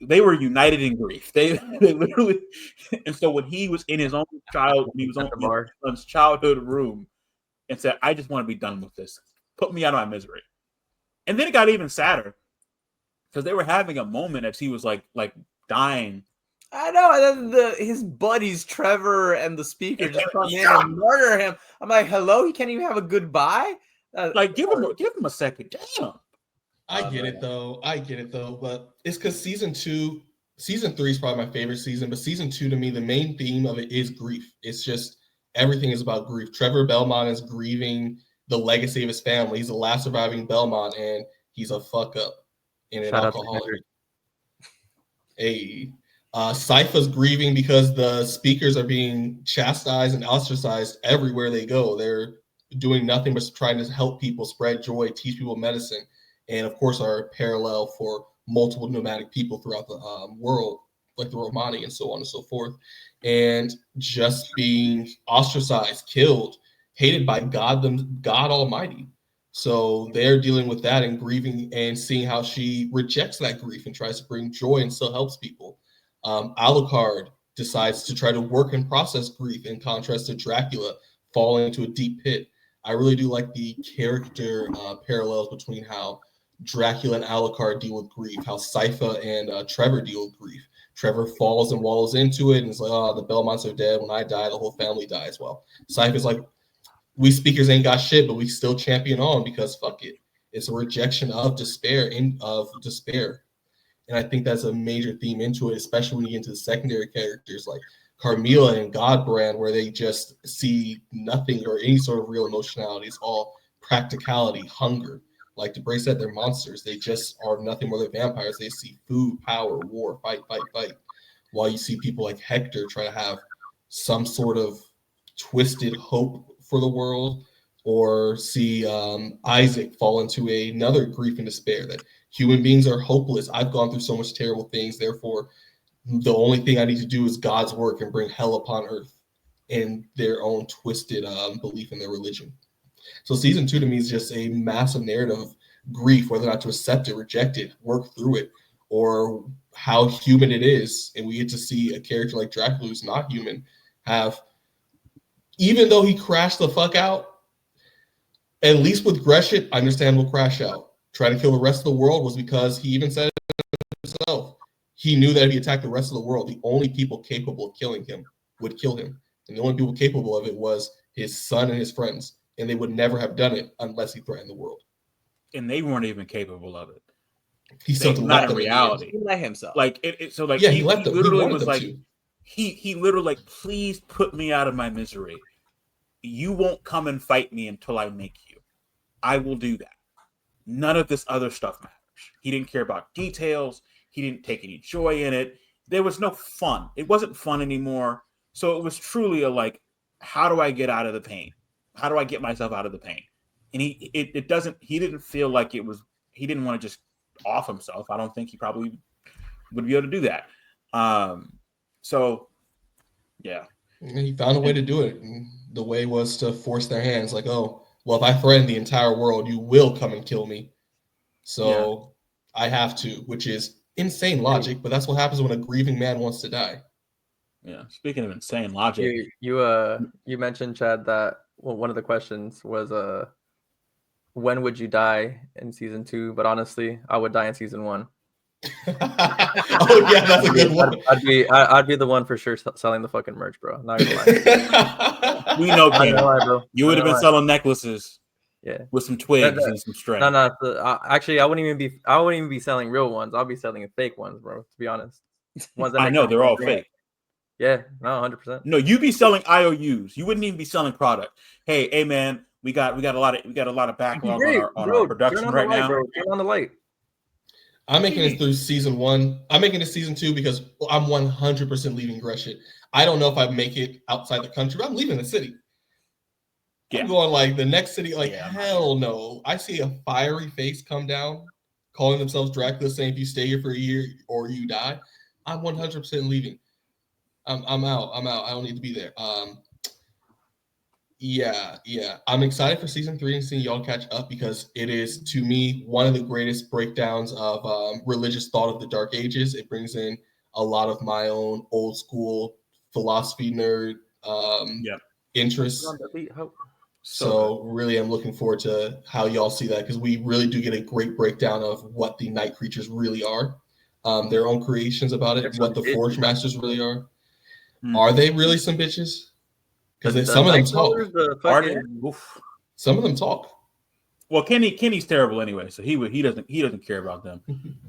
they were united in grief. They literally, and so when he was in his own son's childhood room and said, I just want to be done with this. Put me out of my misery. And then it got even sadder because they were having a moment as he was like dying. I know. And then his buddies, Trevor and the speaker, just come in and murder him. I'm like, hello? He can't even have a goodbye? Like, give him a second. Damn. I get it though, but it's because season 3 is probably my favorite season, but season 2 to me, the main theme of it is grief. It's just everything is about grief. Trevor Belmont is grieving the legacy of his family. He's the last surviving Belmont, and he's a fuck up and an alcoholic. Hey, Sypha's grieving because the speakers are being chastised and ostracized everywhere they go. They're doing nothing but trying to help people spread joy, teach people medicine, and of course are parallel for multiple nomadic people throughout the world, like the Romani and so on and so forth, and just being ostracized, killed, hated by God Almighty. So they're dealing with that and grieving and seeing how she rejects that grief and tries to bring joy and still helps people. Alucard decides to try to work and process grief in contrast to Dracula falling into a deep pit. I really do like the character parallels between how Dracula and Alucard deal with grief, how Sypha and Trevor deal with grief. Trevor falls and wallows into it and is like, oh, the Belmonts are dead. When I die, the whole family dies. Well, Sypha's like, we speakers ain't got shit, but we still champion on because fuck it. It's a rejection of despair, And I think that's a major theme into it, especially when you get into the secondary characters like Carmilla and Godbrand, where they just see nothing or any sort of real emotionality. It's all practicality, hunger. Like DeBray said, they're monsters. They just are nothing more than vampires. They see food, power, war, fight. While you see people like Hector try to have some sort of twisted hope for the world, or see Isaac fall into another grief and despair that human beings are hopeless. I've gone through so much terrible things. Therefore, the only thing I need to do is God's work and bring hell upon earth, in their own twisted belief in their religion. So season 2 to me is just a massive narrative of grief, whether or not to accept it, reject it, work through it, or how human it is. And we get to see a character like Dracula, who's not human, have, even though he crashed the fuck out, at least with Gresham, I understand will crash out. Trying to kill the rest of the world was because he even said it himself. He knew that if he attacked the rest of the world, the only people capable of killing him would kill him. And the only people capable of it was his son and his friends. And they would never have done it unless he threatened the world. And they weren't even capable of it. He still not in reality. He let himself. Like it. So like he let them. Literally he was like to. he literally like, please put me out of my misery. You won't come and fight me until I make you. I will do that. None of this other stuff matters. He didn't care about details. He didn't take any joy in it. There was no fun. It wasn't fun anymore. So it was truly a like, how do I get out of the pain? How do I get myself out of the pain? And he didn't feel like it was, he didn't want to just off himself. I don't think he probably would be able to do that. So yeah. And he found a way to do it. And the way was to force their hands like, oh, well, if I threaten the entire world, you will come and kill me. So I have to, which is insane logic, but that's what happens when a grieving man wants to die. Yeah. Speaking of insane logic. You mentioned, Chad, that one of the questions was when would you die in season 2? But honestly, I would die in season 1. Oh yeah, that's a good one. I'd be the one for sure selling the fucking merch, bro. Not gonna lie. We know, King. Bro. You would have been selling necklaces, with some twigs and some string. No. Actually, I wouldn't even be selling real ones. I'll be selling fake ones, bro. To be honest, ones that I know they're all fake. Yeah, no, 100%. No, you'd be selling IOUs. You wouldn't even be selling product. Hey, man, we got a lot of backlog on our production right now. Bro. Turn on the light. I'm making it through season 1. I'm making it season 2 because I'm 100% leaving Gresham. I don't know if I make it outside the country, but I'm leaving the city. Yeah. I'm going like the next city, hell no. I see a fiery face come down, calling themselves Dracula, saying if you stay here for a year or you die, I'm 100% leaving. I'm out. I don't need to be there. Yeah. I'm excited for season 3 and seeing y'all catch up because it is, to me, one of the greatest breakdowns of religious thought of the Dark Ages. It brings in a lot of my own old school philosophy nerd interests. So really, I'm looking forward to how y'all see that because we really do get a great breakdown of what the night creatures really are, their own creations about it, what the Forge Masters really are. Are they really some bitches? Because some of them talk. Some of them talk. Well, Kenny's terrible anyway, so he doesn't care about them.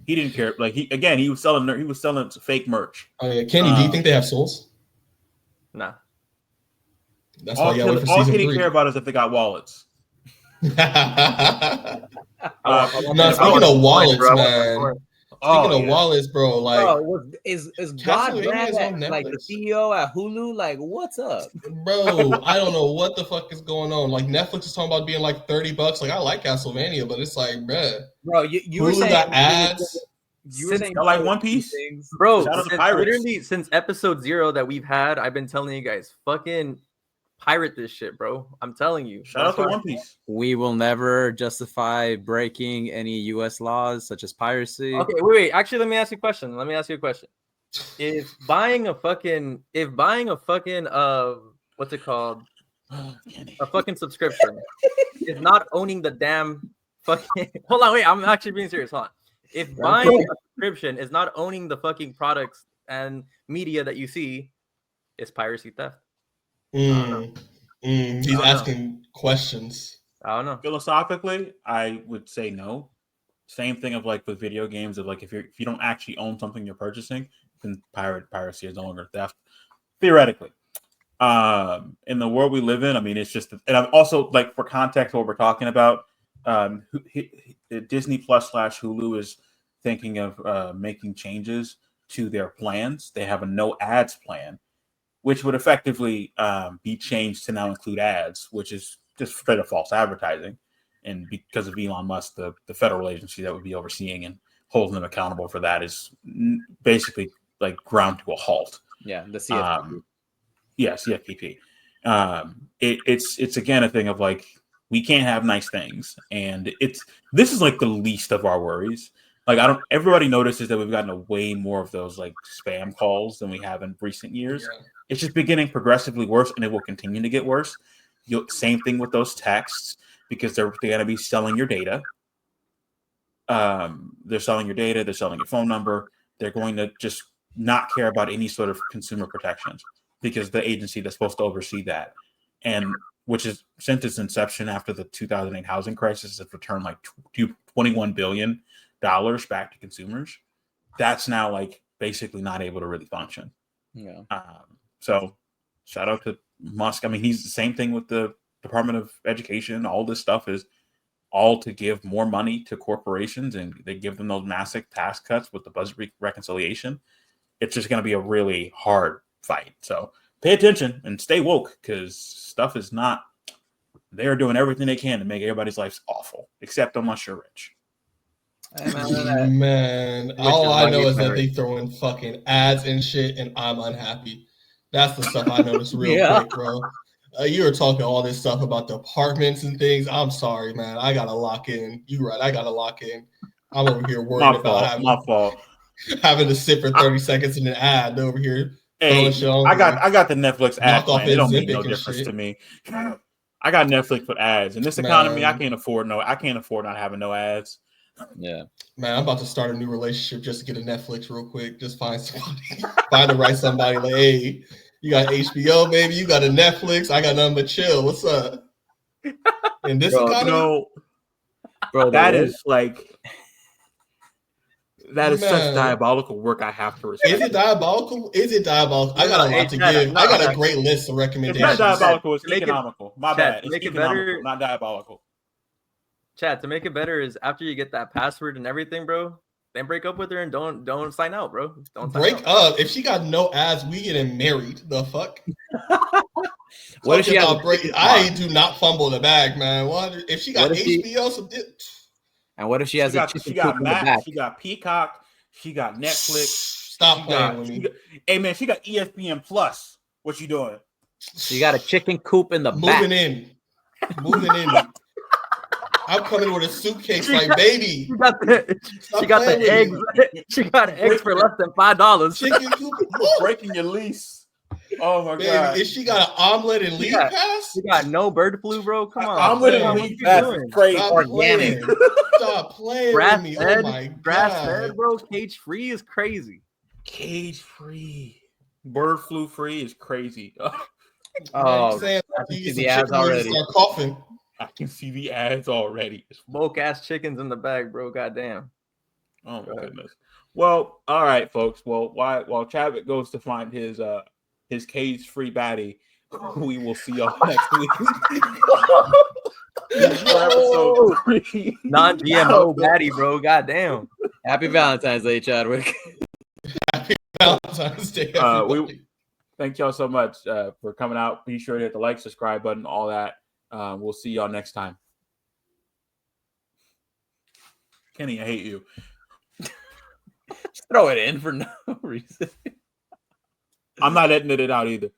He didn't care. Like he was selling fake merch. Oh yeah, Kenny, do you think they have souls? Nah. That's why you gotta wait for season 3. All Kenny care about is if they got wallets. Speaking of wallets, man. Speaking of wallets, bro, like is God Castlevania is on like the Netflix. CEO at Hulu? Like, what's up, bro? I don't know what the fuck is going on. Like Netflix is talking about being like $30. Like I like Castlevania, but it's like, bro, you were Hulu saying got ads. You were saying I like One Piece, bro. Literally since episode 0 that we've had, I've been telling you guys, fucking pirate this shit, bro. I'm telling you. Shout out to One Piece. We will never justify breaking any U.S. laws such as piracy. Okay, wait. Actually, let me ask you a question. If buying a fucking what's it called? A fucking subscription is not owning the damn fucking. Hold on, wait. I'm actually being serious. Hold on. If buying a subscription is not owning the fucking products and media that you see, it's piracy theft. He's asking questions. I don't know. Philosophically, I would say no. Same thing of like with video games of like if you don't actually own something you're purchasing, then piracy is no longer theft. Theoretically. In the world we live in, I mean, it's just, and I'm also like for context, what we're talking about, Disney Plus / Hulu is thinking of making changes to their plans. They have a no ads plan, which would effectively be changed to now include ads, which is just straight up false advertising. And because of Elon Musk, the federal agency that would be overseeing and holding them accountable for that is basically like ground to a halt. Yeah, the CFPB. CFPB. It's again a thing of like, we can't have nice things, and this is like the least of our worries. Like everybody notices that we've gotten a way more of those like spam calls than we have in recent years. Yeah. It's just beginning progressively worse, and it will continue to get worse. Same thing with those texts, because they're going to be selling your data. They're selling your data. They're selling your phone number. They're going to just not care about any sort of consumer protections, because the agency that's supposed to oversee that, and which is since its inception after the 2008 housing crisis, has returned like $21 billion back to consumers. That's now like basically not able to really function. Yeah. So shout out to Musk. I mean, he's the same thing with the Department of Education. All this stuff is all to give more money to corporations, and they give them those massive tax cuts with the budget reconciliation. It's just going to be a really hard fight. So pay attention and stay woke, because stuff is not, they're doing everything they can to make everybody's lives awful, except unless you're rich. Man, all I know is that they throw in fucking ads and shit, and I'm unhappy. That's the stuff I noticed real quick, bro. You were talking all this stuff about the apartments and things. I'm sorry, man. I gotta lock in. You right. I gotta lock in. I'm over here worried about having to sit for 30 seconds in an ad over here. Hey, I got the Netflix ad plan. It don't make no difference to me. I got Netflix with ads. In this economy, I can't afford not having no ads. Yeah, man, I'm about to start a new relationship just to get a Netflix real quick. Just find the right somebody. Like, hey, you got HBO, baby. You got a Netflix. I got nothing but chill. What's up? In this economy, bro, that is like. That is such diabolical work. I have to respect. Is it diabolical? I got a lot to give. I got a great list of recommendations. It's not diabolical. It's economical. My bad. It's economical, not diabolical. Chad, to make it better is after you get that password and everything, bro, then break up with her and don't sign out, bro. Don't break up. If she got no ads, we getting married. The fuck? What if she got? I do not fumble the bag, man. If she got HBO, and what if she has she got Max, she got Peacock, she got Netflix. Stop playing with me. Hey man, she got ESPN Plus. What you doing? She got a chicken coop in the back. Moving in. I'm coming with a suitcase like baby. She got the eggs. She got eggs for less than $5. Chicken coop. Breaking your lease. Oh my god! If she got an omelet and leaf pass, she got no bird flu, bro. Come on, omelet and leaf pass, great, organic. Stop playing with me. Oh my god, grass fed, bro. Cage free is crazy. Cage free, bird flu free is crazy. Oh, I can see the ads already. Start coughing. I can see the ads already. Smoke ass chickens in the bag, bro. Goddamn. Oh my goodness. Well, all right, folks. Well, while Chadwick goes to find his cage-free baddie, we will see y'all next week. Non-GMO baddie, bro. Goddamn. Happy Valentine's Day, Chadwick. Happy Valentine's Day, everybody. Thank y'all so much for coming out. Be sure to hit the like, subscribe button, all that. We'll see y'all next time. Kenny, I hate you. Just throw it in for no reason. I'm not editing it out either.